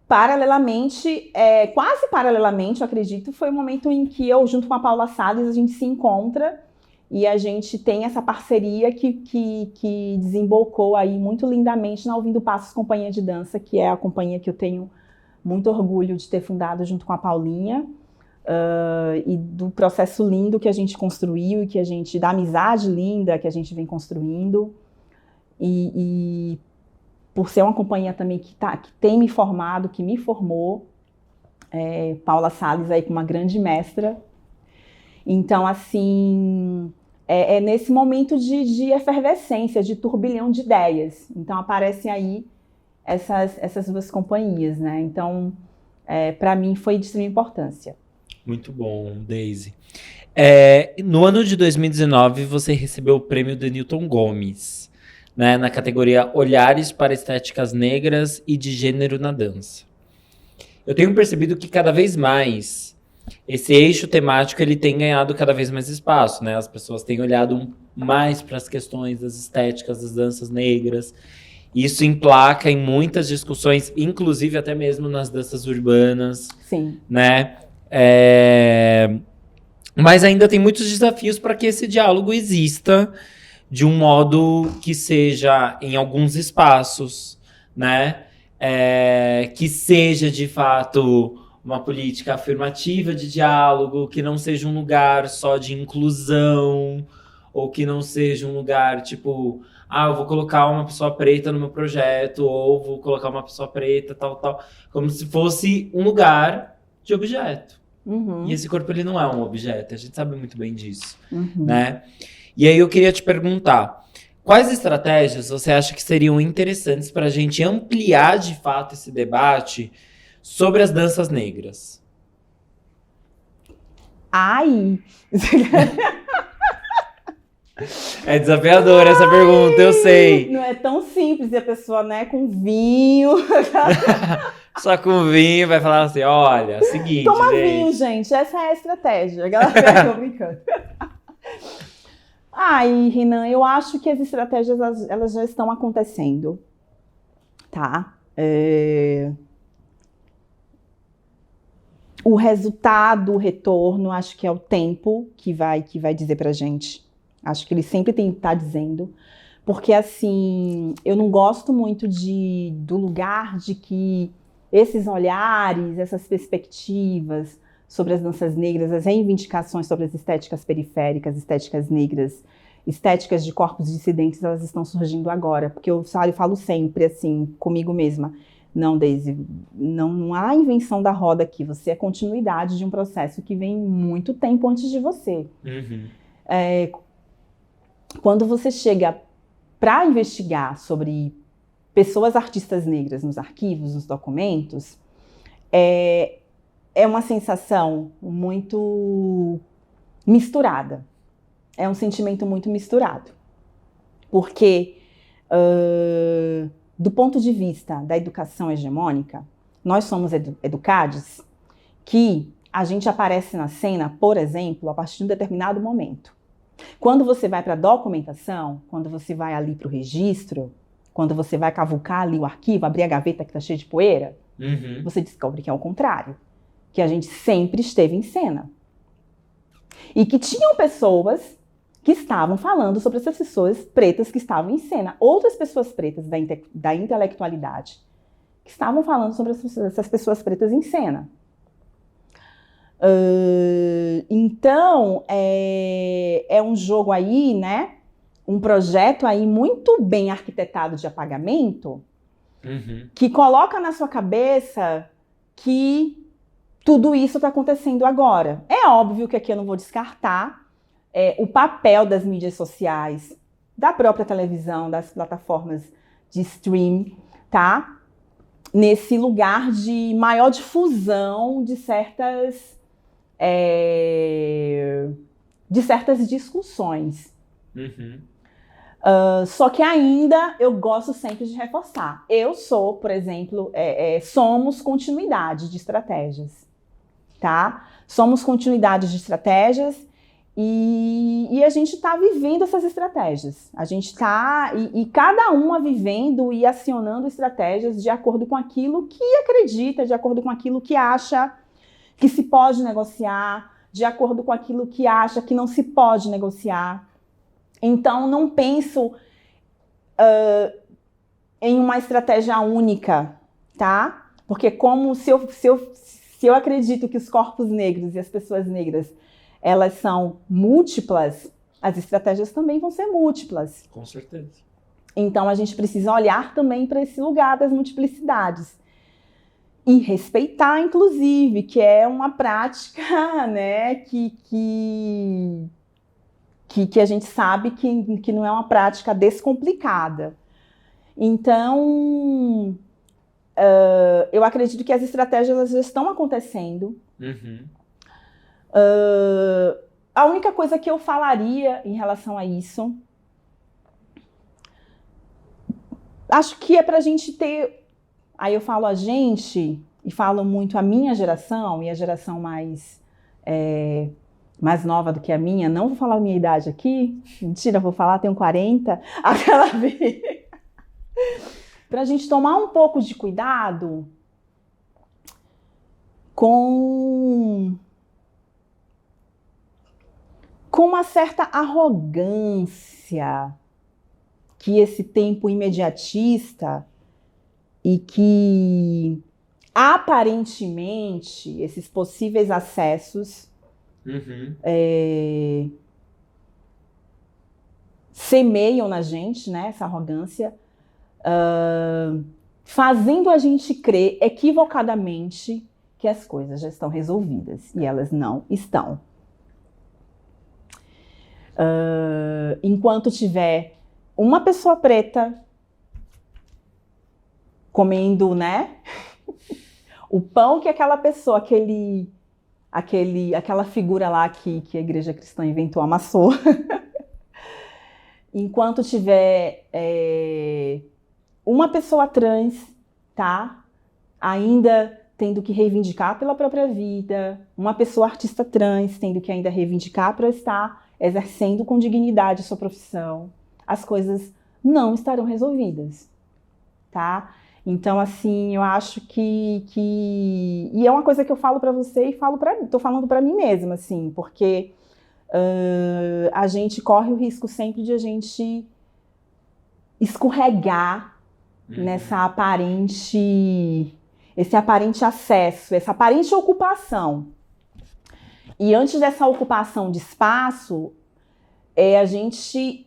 S2: paralelamente, quase paralelamente, eu acredito, foi o momento em que eu, junto com a Paula Salles, a gente se encontra e a gente tem essa parceria que desembocou aí muito lindamente na Ouvindo Passos Companhia de Dança, que é a companhia que eu tenho muito orgulho de ter fundado junto com a Paulinha, e do processo lindo que a gente construiu e da amizade linda que a gente vem construindo. E por ser uma companhia também que tem me formado, que me formou, Paula Salles aí com uma grande mestra. Então, assim, nesse momento de efervescência, de turbilhão de ideias. Então, aparecem aí essas duas companhias, né? Então, para mim, foi de extrema importância.
S1: Muito bom, Daisy. No ano de 2019, você recebeu o prêmio Denilton Gomes, né, na categoria Olhares para Estéticas Negras e de Gênero na Dança. Eu tenho percebido que cada vez mais esse eixo temático ele tem ganhado cada vez mais espaço, né? As pessoas têm olhado mais para as questões das estéticas das danças negras. Isso emplaca em muitas discussões, inclusive até mesmo nas danças urbanas.
S2: Sim.
S1: Né? Mas ainda tem muitos desafios para que esse diálogo exista de um modo que seja em alguns espaços, né? Que seja, de fato, uma política afirmativa de diálogo, que não seja um lugar só de inclusão, ou que não seja um lugar, tipo, eu vou colocar uma pessoa preta no meu projeto, ou vou colocar uma pessoa preta, tal, tal. Como se fosse um lugar de objeto. E esse corpo, ele não é um objeto, a gente sabe muito bem disso, né? E aí eu queria te perguntar, quais estratégias você acha que seriam interessantes para a gente ampliar de fato esse debate sobre as danças negras?
S2: Ai!
S1: É desafiadora essa pergunta, eu sei.
S2: Não é tão simples, e a pessoa, né, com vinho.
S1: Só com vinho, vai falar assim, olha, seguinte,
S2: Toma
S1: gente.
S2: vinho, gente, essa é a estratégia. A galera tô brincando. Ai, Renan, eu acho que as estratégias, elas já estão acontecendo, tá? O resultado, o retorno, acho que é o tempo que vai dizer pra gente. Acho que ele sempre tem que estar dizendo. Porque, assim, eu não gosto muito do lugar de que esses olhares, essas perspectivas sobre as danças negras, as reivindicações sobre as estéticas periféricas, estéticas negras, estéticas de corpos dissidentes, elas estão surgindo agora. Porque eu falo sempre, assim, comigo mesma. Não, Daisy, não há invenção da roda aqui. Você é continuidade de um processo que vem muito tempo antes de você.
S1: Uhum.
S2: Quando você chega para investigar sobre pessoas artistas negras nos arquivos, nos documentos, é uma sensação muito misturada. É um sentimento muito misturado. Porque, do ponto de vista da educação hegemônica, nós somos educados que a gente aparece na cena, por exemplo, a partir de um determinado momento. Quando você vai para a documentação, quando você vai ali para o registro, quando você vai cavucar ali o arquivo, abrir a gaveta que está cheia de poeira, você descobre que é o contrário, que a gente sempre esteve em cena. E que tinham pessoas que estavam falando sobre essas pessoas pretas que estavam em cena, outras pessoas pretas da intelectualidade que estavam falando sobre essas pessoas pretas em cena. Então, é um jogo aí, né? Um projeto aí muito bem arquitetado de apagamento, que coloca na sua cabeça que tudo isso está acontecendo agora. É óbvio que aqui eu não vou descartar o papel das mídias sociais, da própria televisão, das plataformas de stream, tá? Nesse lugar de maior difusão de certas discussões. Só que ainda eu gosto sempre de reforçar. Eu sou, por exemplo, somos continuidade de estratégias, tá? Somos continuidade de estratégias e a gente está vivendo essas estratégias. A gente está, e cada uma vivendo e acionando estratégias de acordo com aquilo que acredita, de acordo com aquilo que acha que se pode negociar, de acordo com aquilo que acha que não se pode negociar. Então, não penso em uma estratégia única, tá? Porque como se eu acredito que os corpos negros e as pessoas negras, elas são múltiplas, as estratégias também vão ser múltiplas.
S1: Com certeza.
S2: Então, a gente precisa olhar também para esse lugar das multiplicidades. E respeitar, inclusive, que é uma prática, né, que a gente sabe que não é uma prática descomplicada. Então, eu acredito que as estratégias elas já estão acontecendo. A única coisa que eu falaria em relação a isso, acho que é para a gente ter... Aí eu falo a gente, e falo muito a minha geração, e a geração mais nova do que a minha. Não vou falar a minha idade aqui, mentira, vou falar, tenho 40. Aquela vez. Para a gente tomar um pouco de cuidado com uma certa arrogância que esse tempo imediatista e que, aparentemente, esses possíveis acessos semeiam na gente, né, essa arrogância, fazendo a gente crer equivocadamente que as coisas já estão resolvidas, e elas não estão. Enquanto tiver uma pessoa preta comendo, né, o pão que aquela pessoa, aquela figura lá que a igreja cristã inventou, amassou. Enquanto tiver uma pessoa trans, tá, ainda tendo que reivindicar pela própria vida, uma pessoa artista trans tendo que ainda reivindicar para estar exercendo com dignidade a sua profissão, as coisas não estarão resolvidas, tá? Então, assim, eu acho que... E é uma coisa que eu falo para você e tô falando para mim mesma, assim, porque a gente corre o risco sempre de a gente escorregar esse aparente acesso, essa aparente ocupação. E antes dessa ocupação de espaço, é a gente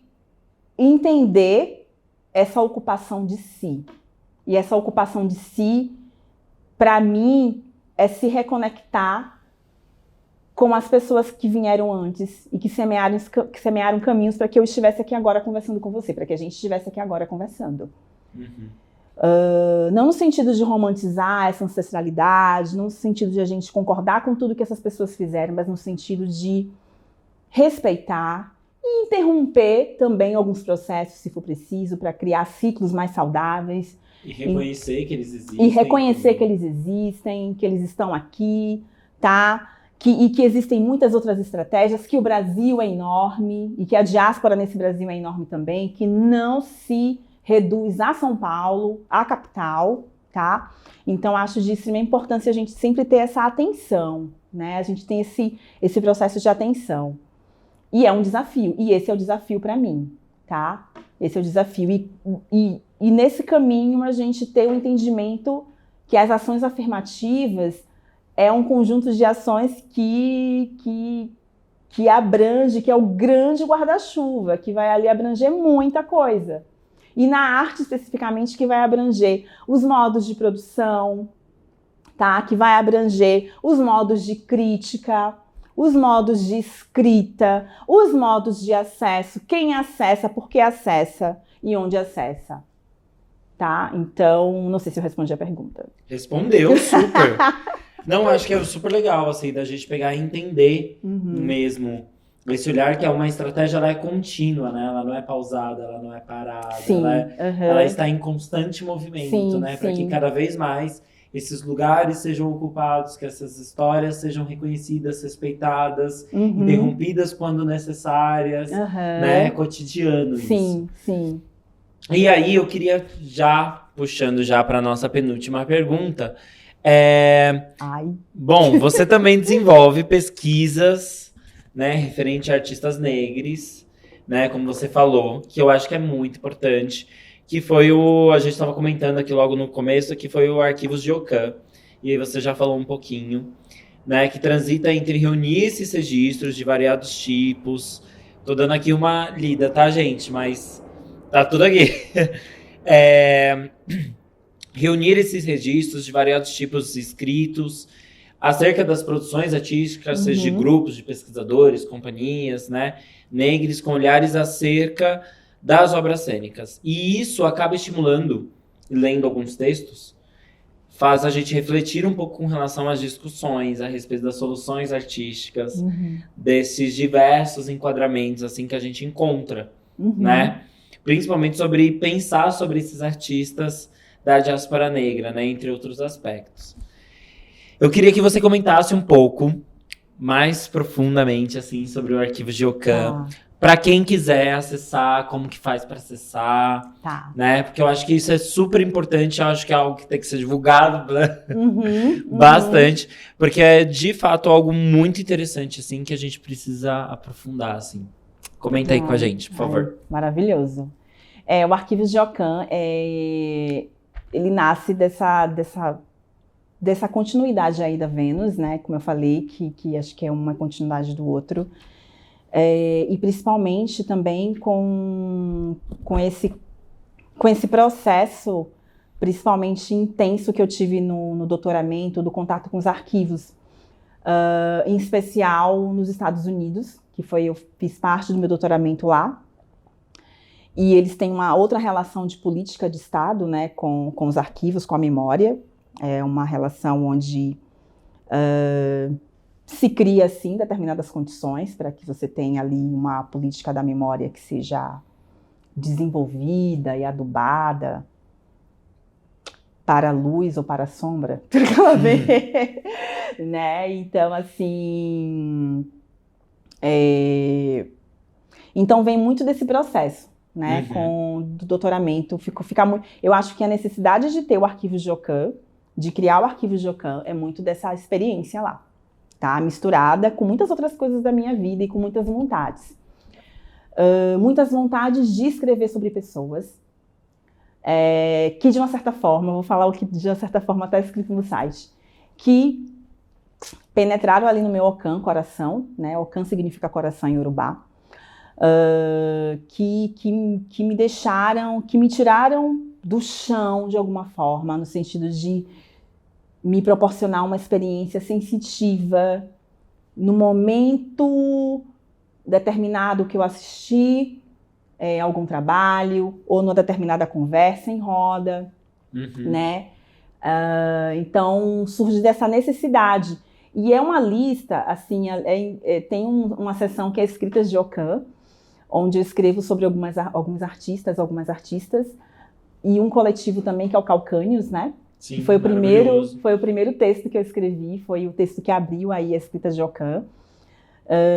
S2: entender essa ocupação de si. E essa ocupação de si, para mim, é se reconectar com as pessoas que vieram antes e que semearam caminhos para que eu estivesse aqui agora conversando com você, para que a gente estivesse aqui agora conversando. Não no sentido de romantizar essa ancestralidade, não no sentido de a gente concordar com tudo que essas pessoas fizeram, mas no sentido de respeitar e interromper também alguns processos, se for preciso, para criar ciclos mais saudáveis.
S1: E reconhecer que eles existem.
S2: E reconhecer que eles existem, que eles estão aqui, tá? E que existem muitas outras estratégias, que o Brasil é enorme, e que a diáspora nesse Brasil é enorme também, que não se reduz a São Paulo, a capital, tá? Então, acho de extrema importância a gente sempre ter essa atenção, né? A gente tem esse processo de atenção. E é um desafio, e esse é o desafio para mim, tá? Esse é o desafio. E nesse caminho a gente ter o entendimento que as ações afirmativas é um conjunto de ações que abrange, que é o grande guarda-chuva, que vai ali abranger muita coisa. E na arte, especificamente, que vai abranger os modos de produção, tá? Que vai abranger os modos de crítica, os modos de escrita, os modos de acesso, quem acessa, por que acessa e onde acessa. Tá? Então, não sei se eu respondi a pergunta.
S1: Respondeu, super. Não, acho que é super legal, assim, da gente pegar e entender mesmo. Esse olhar que é uma estratégia, ela é contínua, né? Ela não é pausada, ela não é parada.
S2: Sim,
S1: ela está em constante movimento,
S2: sim,
S1: né? Para que cada vez mais esses lugares sejam ocupados, que essas histórias sejam reconhecidas, respeitadas, interrompidas quando necessárias, né? Cotidiano isso.
S2: Sim, sim.
S1: E aí eu queria puxando para a nossa penúltima pergunta. Bom, você também desenvolve pesquisas, né, referente a artistas negros, né, como você falou, que eu acho que é muito importante, que foi a gente estava comentando aqui logo no começo, que foi o Arquivos de Ocã, e aí você já falou um pouquinho, né, que transita entre reunir esses registros de variados tipos. Tô dando aqui uma lida, tá, gente? Mas tá tudo aqui. Reunir esses registros de variados tipos escritos acerca das produções artísticas, seja de grupos de pesquisadores, companhias, né, negros, com olhares acerca das obras cênicas. E isso acaba estimulando, lendo alguns textos, faz a gente refletir um pouco com relação às discussões a respeito das soluções artísticas, desses diversos enquadramentos assim que a gente encontra, né? Principalmente sobre pensar sobre esses artistas da diáspora negra, né, entre outros aspectos. Eu queria que você comentasse um pouco mais profundamente assim sobre o Arquivos de Ocã, para quem quiser acessar, como que faz para acessar, né? Porque eu acho que isso é super importante, eu acho que é algo que tem que ser divulgado, né? Bastante, porque é de fato algo muito interessante assim que a gente precisa aprofundar assim. Comenta aí com a gente, por favor.
S2: Maravilhoso. O Arquivos de Ocã, ele nasce dessa continuidade aí da Vênus, né? Como eu falei, que acho que é uma continuidade do outro. E principalmente também com esse processo, principalmente intenso, que eu tive no doutoramento, do contato com os arquivos, em especial nos Estados Unidos, eu fiz parte do meu doutoramento lá. E eles têm uma outra relação de política de Estado, né, com os arquivos, com a memória. É uma relação onde se cria, assim, determinadas condições para que você tenha ali uma política da memória que seja desenvolvida e adubada. para a luz ou para a sombra, tudo que ela vê, né? Então, assim, então vem muito desse processo, né? Com do doutoramento, eu acho que a necessidade de ter o arquivo Jocan, de criar o arquivo Jocan, é muito dessa experiência lá, tá? Misturada com muitas outras coisas da minha vida e com muitas vontades. Muitas vontades de escrever sobre pessoas, que de uma certa forma, vou falar o que de uma certa forma está escrito no site, que penetraram ali no meu Ocan, coração, né? Ocan significa coração em Yorubá, que me deixaram, que me tiraram do chão de alguma forma, no sentido de me proporcionar uma experiência sensitiva no momento determinado que eu assisti algum trabalho, ou numa determinada conversa em roda, né? Então, surge dessa necessidade. E é uma lista, assim, tem uma seção que é Escritas de Ocan, onde eu escrevo sobre alguns artistas, algumas artistas, e um coletivo também, que é o Calcânios, né?
S1: Sim,
S2: que foi o primeiro texto que eu escrevi, foi o texto que abriu aí a Escritas de Ocan.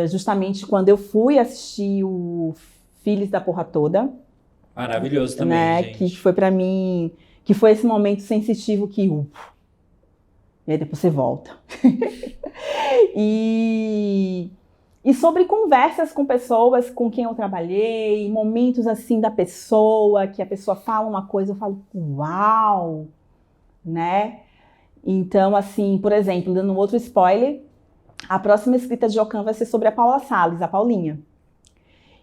S2: Justamente quando eu fui assistir o Filhos da Porra Toda.
S1: Maravilhoso também,
S2: né?
S1: gente.
S2: Que foi pra mim, que foi esse momento sensitivo que... e aí depois você volta. E sobre conversas com pessoas com quem eu trabalhei, momentos assim da pessoa, que a pessoa fala uma coisa, eu falo, uau! Né? Então, assim, por exemplo, dando um outro spoiler, a próxima escrita de Ocan vai ser sobre a Paula Salles, a Paulinha.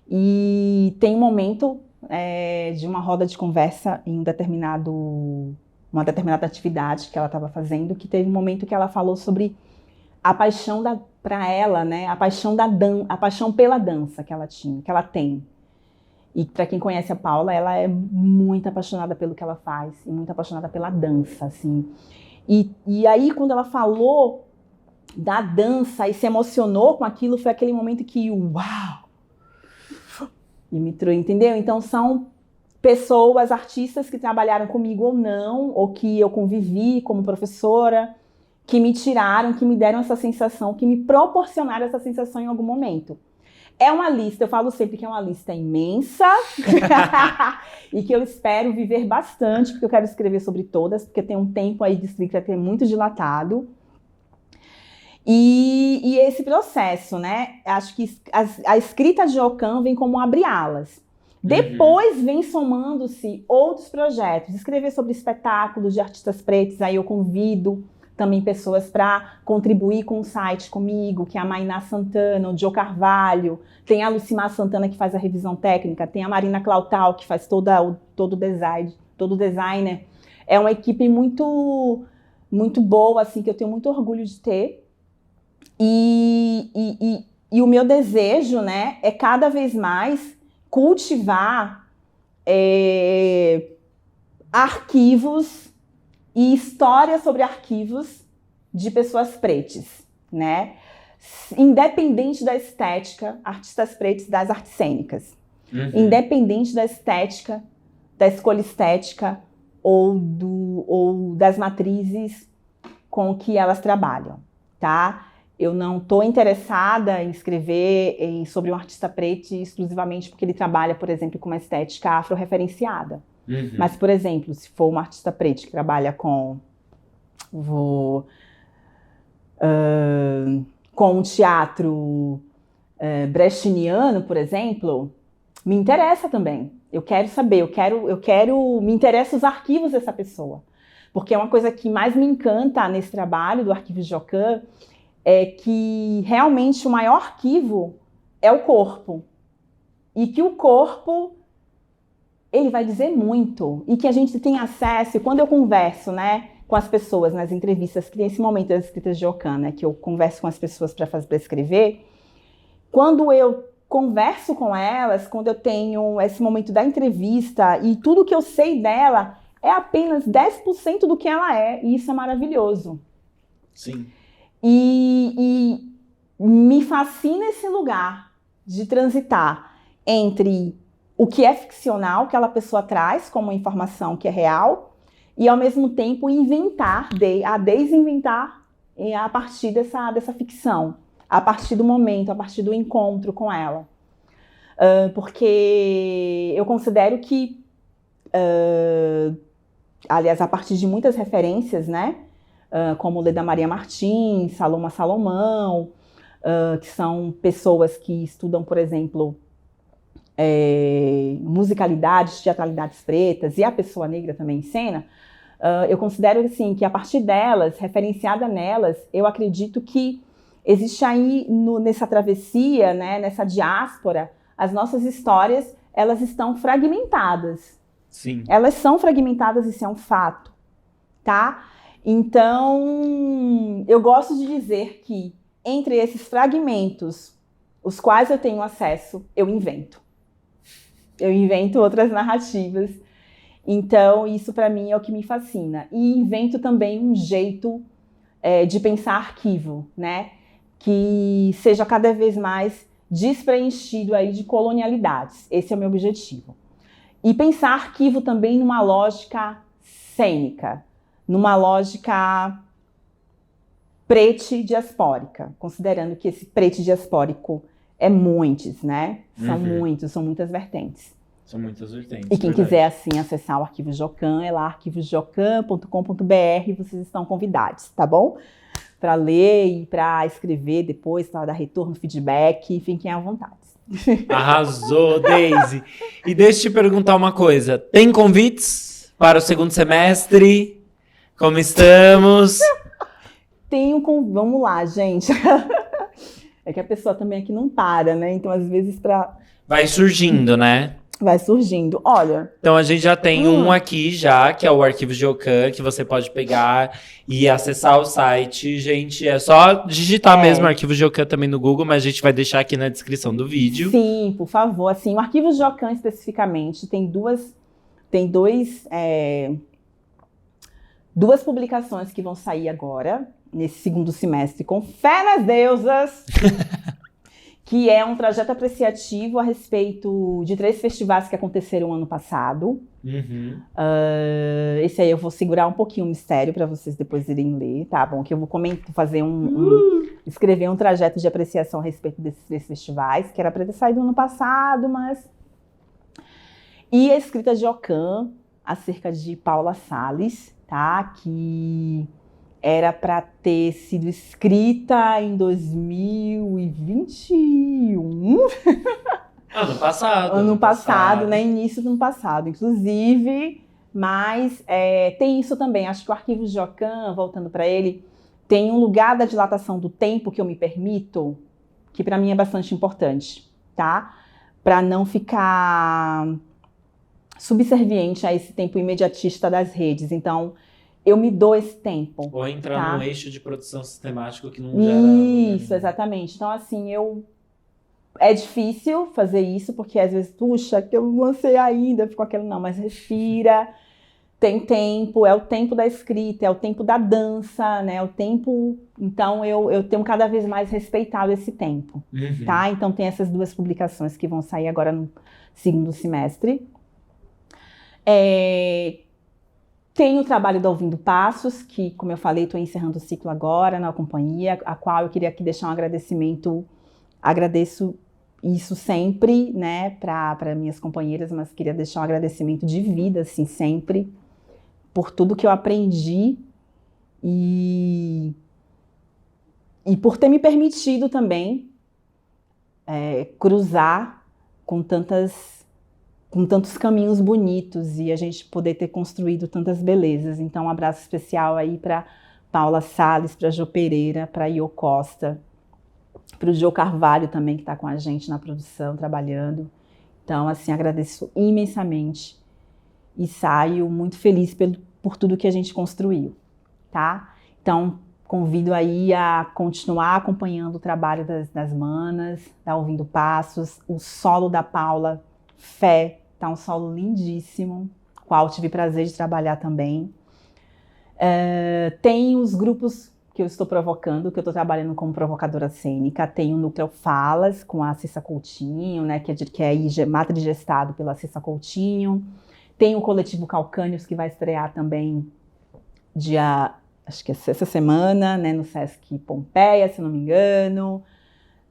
S2: E tem um momento de uma roda de conversa em uma determinada atividade que ela estava fazendo, que teve um momento que ela falou sobre a paixão para ela, né? A paixão pela dança que ela tinha, que ela tem. E para quem conhece a Paula, ela é muito apaixonada pelo que ela faz, e muito apaixonada pela dança, assim. E aí, quando ela falou da dança e se emocionou com aquilo, foi aquele momento que, uau! E me trouxe, entendeu? Então, são pessoas, artistas que trabalharam comigo ou não, ou que eu convivi como professora, que me tiraram, que me deram essa sensação, que me proporcionaram essa sensação em algum momento. É uma lista, eu falo sempre que é uma lista imensa e que eu espero viver bastante, porque eu quero escrever sobre todas, porque tem um tempo aí de escrita que é muito dilatado. E esse processo, né? Acho que a escrita de Ocan vem como abre-alas. Depois vem somando-se outros projetos. Escrever sobre espetáculos de artistas pretos, aí eu convido também pessoas para contribuir com o site comigo, que é a Mainá Santana, o Joe Carvalho, tem a Lucimar Santana que faz a revisão técnica, tem a Marina Clautal que faz todo o designer. É uma equipe muito, muito boa, assim, que eu tenho muito orgulho de ter. E o meu desejo, né, é cada vez mais cultivar arquivos e histórias sobre arquivos de pessoas pretas, né? Independente da estética, artistas pretos das artes cênicas. Independente da estética, da escolha estética ou das matrizes com que elas trabalham, tá? Eu não estou interessada em escrever sobre um artista preto exclusivamente porque ele trabalha, por exemplo, com uma estética afro-referenciada. Mas, por exemplo, se for um artista preto que trabalha com um teatro brechtiano, por exemplo, me interessa também. Eu quero saber, me interessam os arquivos dessa pessoa. Porque é uma coisa que mais me encanta nesse trabalho do Arquivo de Ocan, é que realmente o maior arquivo é o corpo. E que o corpo, ele vai dizer muito. E que a gente tem acesso, e quando eu converso, né, com as pessoas nas entrevistas, que tem esse momento das escritas de Ocan, né, que eu converso com as pessoas para escrever, quando eu converso com elas, quando eu tenho esse momento da entrevista e tudo que eu sei dela é apenas 10% do que ela é, e isso é maravilhoso.
S1: Sim.
S2: E me fascina esse lugar de transitar entre o que é ficcional, que aquela pessoa traz como informação que é real, e ao mesmo tempo inventar, desinventar a partir dessa ficção, a partir do momento, a partir do encontro com ela. Porque eu considero que, aliás, a partir de muitas referências, né, como Leda Maria Martins, Saloma Salomão, que são pessoas que estudam, por exemplo, musicalidades, teatralidades pretas, e a pessoa negra também em cena, eu considero assim, que a partir delas, referenciada nelas, eu acredito que existe aí nessa travessia, né, nessa diáspora, as nossas histórias, elas estão fragmentadas.
S1: Sim.
S2: Elas são fragmentadas, isso é um fato, tá? Então, eu gosto de dizer que entre esses fragmentos, os quais eu tenho acesso, eu invento. Eu invento outras narrativas. Então, isso para mim é o que me fascina. E invento também um jeito de pensar arquivo, né? Que seja cada vez mais despreenchido aí de colonialidades. Esse é o meu objetivo. E pensar arquivo também numa lógica cênica, numa lógica prete-diaspórica, considerando que esse prete-diaspórico é muitos, né? São muitos, são muitas vertentes.
S1: São muitas vertentes.
S2: E quem quiser, assim, acessar o Arquivo Jocan, é lá arquivosjocan.com.br, vocês estão convidados, tá bom? Para ler e para escrever depois, para dar retorno, feedback, fiquem à vontade.
S1: Arrasou, Daisy. E deixa eu te perguntar uma coisa. Tem convites para o segundo semestre? Como estamos?
S2: Vamos lá, gente. É que a pessoa também aqui não para, né? Então, às vezes,
S1: vai surgindo, né?
S2: Vai surgindo. Olha...
S1: Então, a gente já tem um aqui já, que é o Arquivo Jocan, que você pode pegar e acessar o site. Gente, é só digitar mesmo Arquivo Jocan também no Google, mas a gente vai deixar aqui na descrição do vídeo.
S2: Sim, por favor. Assim, o Arquivo Jocan, especificamente, tem duas publicações que vão sair agora, nesse segundo semestre, com fé nas deusas, que é um trajeto apreciativo a respeito de 3 festivais que aconteceram ano passado. Esse aí eu vou segurar um pouquinho o mistério para vocês depois irem ler, tá bom? Que eu vou fazer escrever um trajeto de apreciação a respeito desses 3 festivais, que era para ter saído ano passado, mas... E a escrita de Ocã, acerca de Paula Salles, tá? Que era para ter sido escrita em 2021.
S1: Ano passado.
S2: Ano passado, né? Início do ano passado, inclusive. Mas tem isso também. Acho que o Arquivo de Jocan, voltando para ele, tem um lugar da dilatação do tempo que eu me permito, que para mim é bastante importante, tá? Para não ficar subserviente a esse tempo imediatista das redes. Então, eu me dou esse tempo.
S1: Ou entrar
S2: tá?
S1: num eixo de produção sistemático que não gera...
S2: Isso, exatamente. Então, assim, é difícil fazer isso, porque às vezes, puxa, que eu não lancei ainda, ficou aquilo, não, mas respira, tem tempo, é o tempo da escrita, é o tempo da dança, né, é o tempo... Então, eu tenho cada vez mais respeitado esse tempo, tá? Então, tem essas 2 publicações que vão sair agora no segundo semestre. Tem o trabalho da Ouvindo Passos, que, como eu falei, estou encerrando o ciclo agora na companhia, a qual eu queria aqui deixar um agradecimento. Agradeço isso sempre, né, para minhas companheiras, mas queria deixar um agradecimento de vida, assim, sempre, por tudo que eu aprendi e por ter me permitido também cruzar com tantos caminhos bonitos e a gente poder ter construído tantas belezas. Então, um abraço especial aí para Paula Salles, para Jô Pereira, para Iô Costa, para o Jô Carvalho também, que está com a gente na produção, trabalhando. Então, assim, agradeço imensamente e saio muito feliz por tudo que a gente construiu, tá? Então, convido aí a continuar acompanhando o trabalho das manas, tá Ouvindo Passos, o solo da Paula, Fé, tá um solo lindíssimo, qual tive prazer de trabalhar também. Tem os grupos que eu estou provocando, que eu estou trabalhando como provocadora cênica. Tem o Núcleo Falas, com a Cissa Coutinho, né, que é matrigestado pela Cissa Coutinho. Tem o Coletivo Calcânios, que vai estrear também acho que é essa semana, né, no Sesc Pompeia, se não me engano.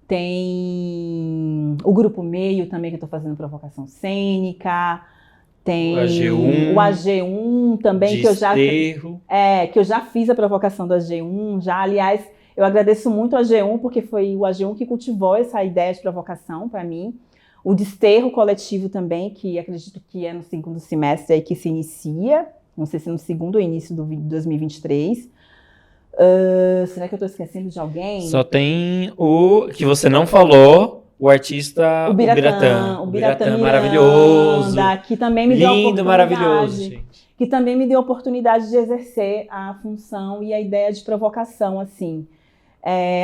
S2: Tem o Grupo Meio também, que eu estou fazendo provocação cênica. Tem o AG1 também, que eu já fiz a provocação do AG1. Aliás, eu agradeço muito ao AG1, porque foi o AG1 que cultivou essa ideia de provocação para mim. O Desterro Coletivo também, que acredito que é no segundo semestre aí que se inicia. Não sei se no segundo ou início do 2023. Será que eu estou esquecendo de alguém?
S1: Só tem o que você não falou, o artista Biratã.
S2: O Biratã
S1: maravilhoso.
S2: Que também me deu
S1: lindo, maravilhoso, gente.
S2: Que também me deu a oportunidade de exercer a função e a ideia de provocação, assim.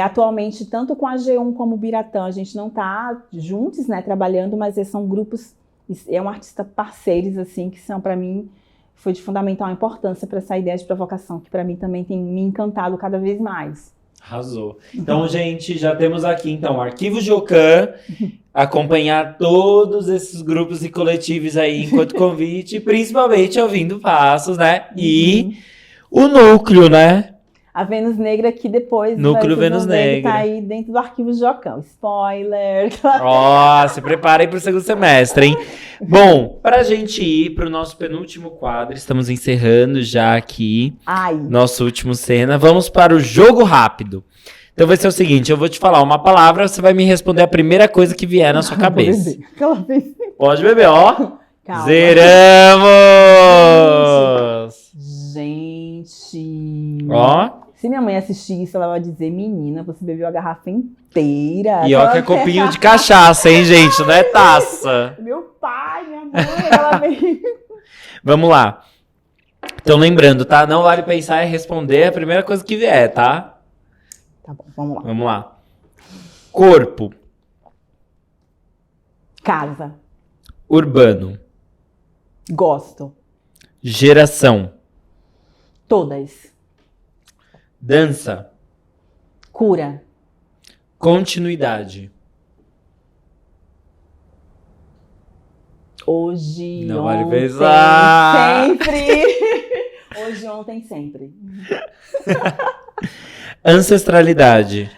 S2: Atualmente, tanto com a G1 como o Biratã, a gente não está juntos, né, trabalhando, mas são grupos, é um artista parceiros, assim, que são, para mim, foi de fundamental importância para essa ideia de provocação, que para mim também tem me encantado cada vez mais.
S1: Arrasou. Então, gente, já temos aqui, então, o Arquivo Jocan, acompanhar todos esses grupos e coletivos aí enquanto convite, principalmente ouvindo Passos, né? E o núcleo, né?
S2: A Vênus Negra, que depois
S1: Núcleo Vênus Negra
S2: tá aí dentro do Arquivo Jocan. Spoiler!
S1: Ó, se preparem para o segundo semestre, hein? Bom, pra gente ir pro nosso penúltimo quadro, estamos encerrando já aqui nosso último cena. Vamos para o jogo rápido. Então vai ser o seguinte, eu vou te falar uma palavra, você vai me responder a primeira coisa que vier na sua cabeça. Pode beber, ó. Calma. Zeramos!
S2: Gente...
S1: Ó.
S2: Se minha mãe assistir isso, ela vai dizer, menina, você bebeu a garrafa inteira.
S1: E ó que é copinho de cachaça, hein, gente? Não é taça.
S2: Meu pai, minha mãe, ela veio...
S1: Vamos lá. Então lembrando, tá? Não vale pensar e responder a primeira coisa que vier, tá?
S2: Tá bom, vamos lá.
S1: Vamos lá. Corpo.
S2: Casa.
S1: Urbano.
S2: Gosto.
S1: Geração.
S2: Todas.
S1: Dança.
S2: Cura.
S1: Continuidade.
S2: Hoje,
S1: não
S2: ontem,
S1: vale pensar.
S2: Sempre. Hoje, ontem, sempre.
S1: Ancestralidade.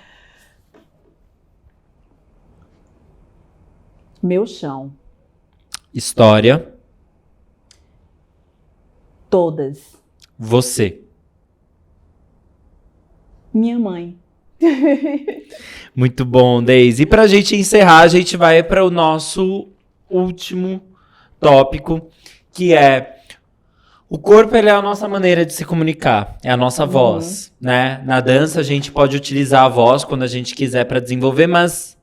S2: Meu chão.
S1: História.
S2: Todas.
S1: Você.
S2: Minha mãe.
S1: Muito bom, Deise. E pra gente encerrar, a gente vai para o nosso último tópico, que é o corpo. Ele é a nossa maneira de se comunicar, é a nossa voz, né? Na dança a gente pode utilizar a voz quando a gente quiser para desenvolver, mas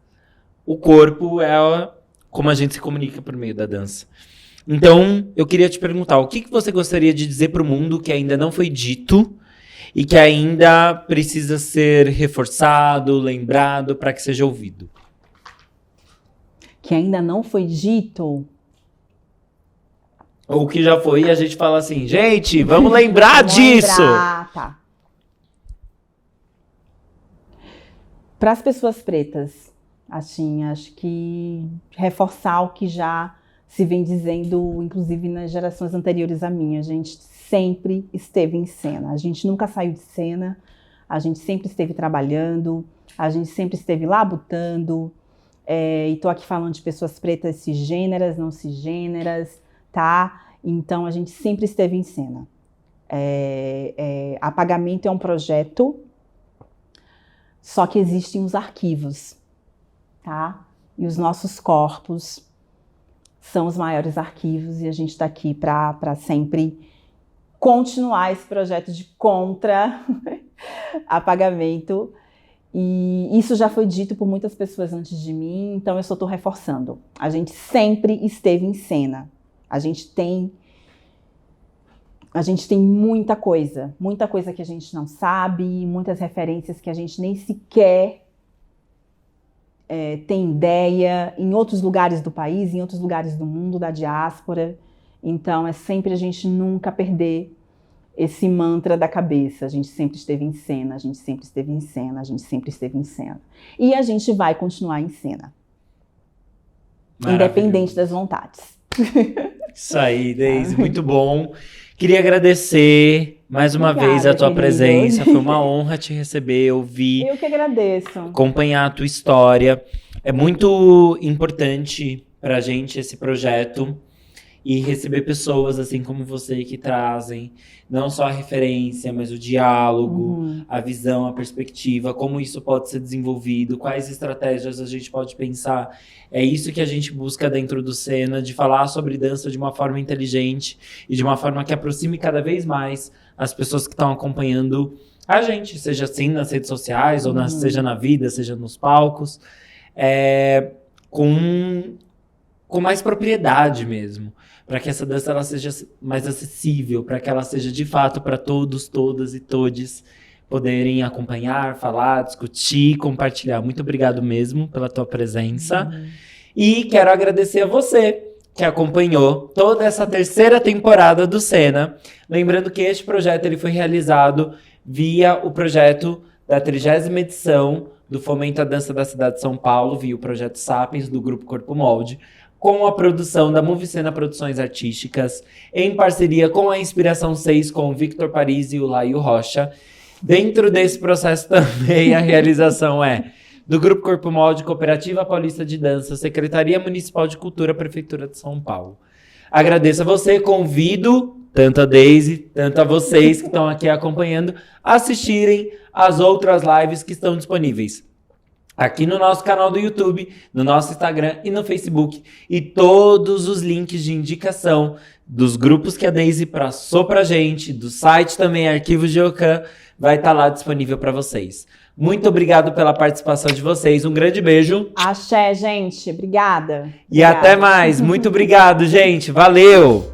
S1: o corpo é como a gente se comunica por meio da dança. Então, eu queria te perguntar, o que você gostaria de dizer para o mundo que ainda não foi dito e que ainda precisa ser reforçado, lembrado, para que seja ouvido?
S2: Que ainda não foi dito?
S1: Ou que já foi e a gente fala assim, gente, vamos lembrar disso!
S2: Tá. Para as pessoas pretas, assim, acho que reforçar o que já se vem dizendo, inclusive nas gerações anteriores à minha. A gente sempre esteve em cena, a gente nunca saiu de cena, a gente sempre esteve trabalhando, a gente sempre esteve labutando, e tô aqui falando de pessoas pretas cisgêneras, não cisgêneras, tá? Então a gente sempre esteve em cena. Apagamento é um projeto, só que existem os arquivos, tá? E os nossos corpos são os maiores arquivos e a gente está aqui para sempre continuar esse projeto de contra-apagamento. E isso já foi dito por muitas pessoas antes de mim, então eu só estou reforçando. A gente sempre esteve em cena. A gente tem muita coisa que a gente não sabe, muitas referências que a gente nem sequer tem ideia, em outros lugares do país, em outros lugares do mundo, da diáspora. Então é sempre a gente nunca perder esse mantra da cabeça. A gente sempre esteve em cena, a gente sempre esteve em cena, a gente sempre esteve em cena. E a gente vai continuar em cena. Independente das vontades.
S1: Isso aí, Daisy, muito bom. Queria agradecer mais uma vez a tua
S2: querido.
S1: presença. Foi uma honra te receber, ouvir,
S2: Eu que agradeço.
S1: acompanhar a tua história. É muito importante pra gente esse projeto e receber pessoas assim como você que trazem não só a referência, mas o diálogo, a visão, a perspectiva, como isso pode ser desenvolvido, quais estratégias a gente pode pensar. É isso que a gente busca dentro do Cena, de falar sobre dança de uma forma inteligente e de uma forma que aproxime cada vez mais as pessoas que estão acompanhando a gente, seja assim nas redes sociais, ou seja na vida, seja nos palcos, com mais propriedade mesmo, para que essa dança ela seja mais acessível, para que ela seja de fato para todos, todas e todes poderem acompanhar, falar, discutir, compartilhar. Muito obrigado mesmo pela tua presença. E quero agradecer a você que acompanhou toda essa terceira temporada do Cena. Lembrando que este projeto ele foi realizado via o projeto da 30ª edição do Fomento à Dança da Cidade de São Paulo, via o projeto Sapiens, do Grupo Corpo Molde, com a produção da Movicena Produções Artísticas, em parceria com a Inspiração 6, com o Victor Paris e o Laio Rocha. Dentro desse processo também a realização é do Grupo Corpo Molde, Cooperativa Paulista de Dança, Secretaria Municipal de Cultura, Prefeitura de São Paulo. Agradeço a você, convido tanto a Daisy, tanto a vocês que estão aqui acompanhando, a assistirem as outras lives que estão disponíveis aqui no nosso canal do YouTube, no nosso Instagram e no Facebook. E todos os links de indicação dos grupos que a Daisy passou pra gente, do site também, Arquivos de Ocã, vai estar lá disponível para vocês. Muito obrigado pela participação de vocês. Um grande beijo.
S2: Axé, gente. Obrigada.
S1: E até mais. Muito obrigado, gente. Valeu!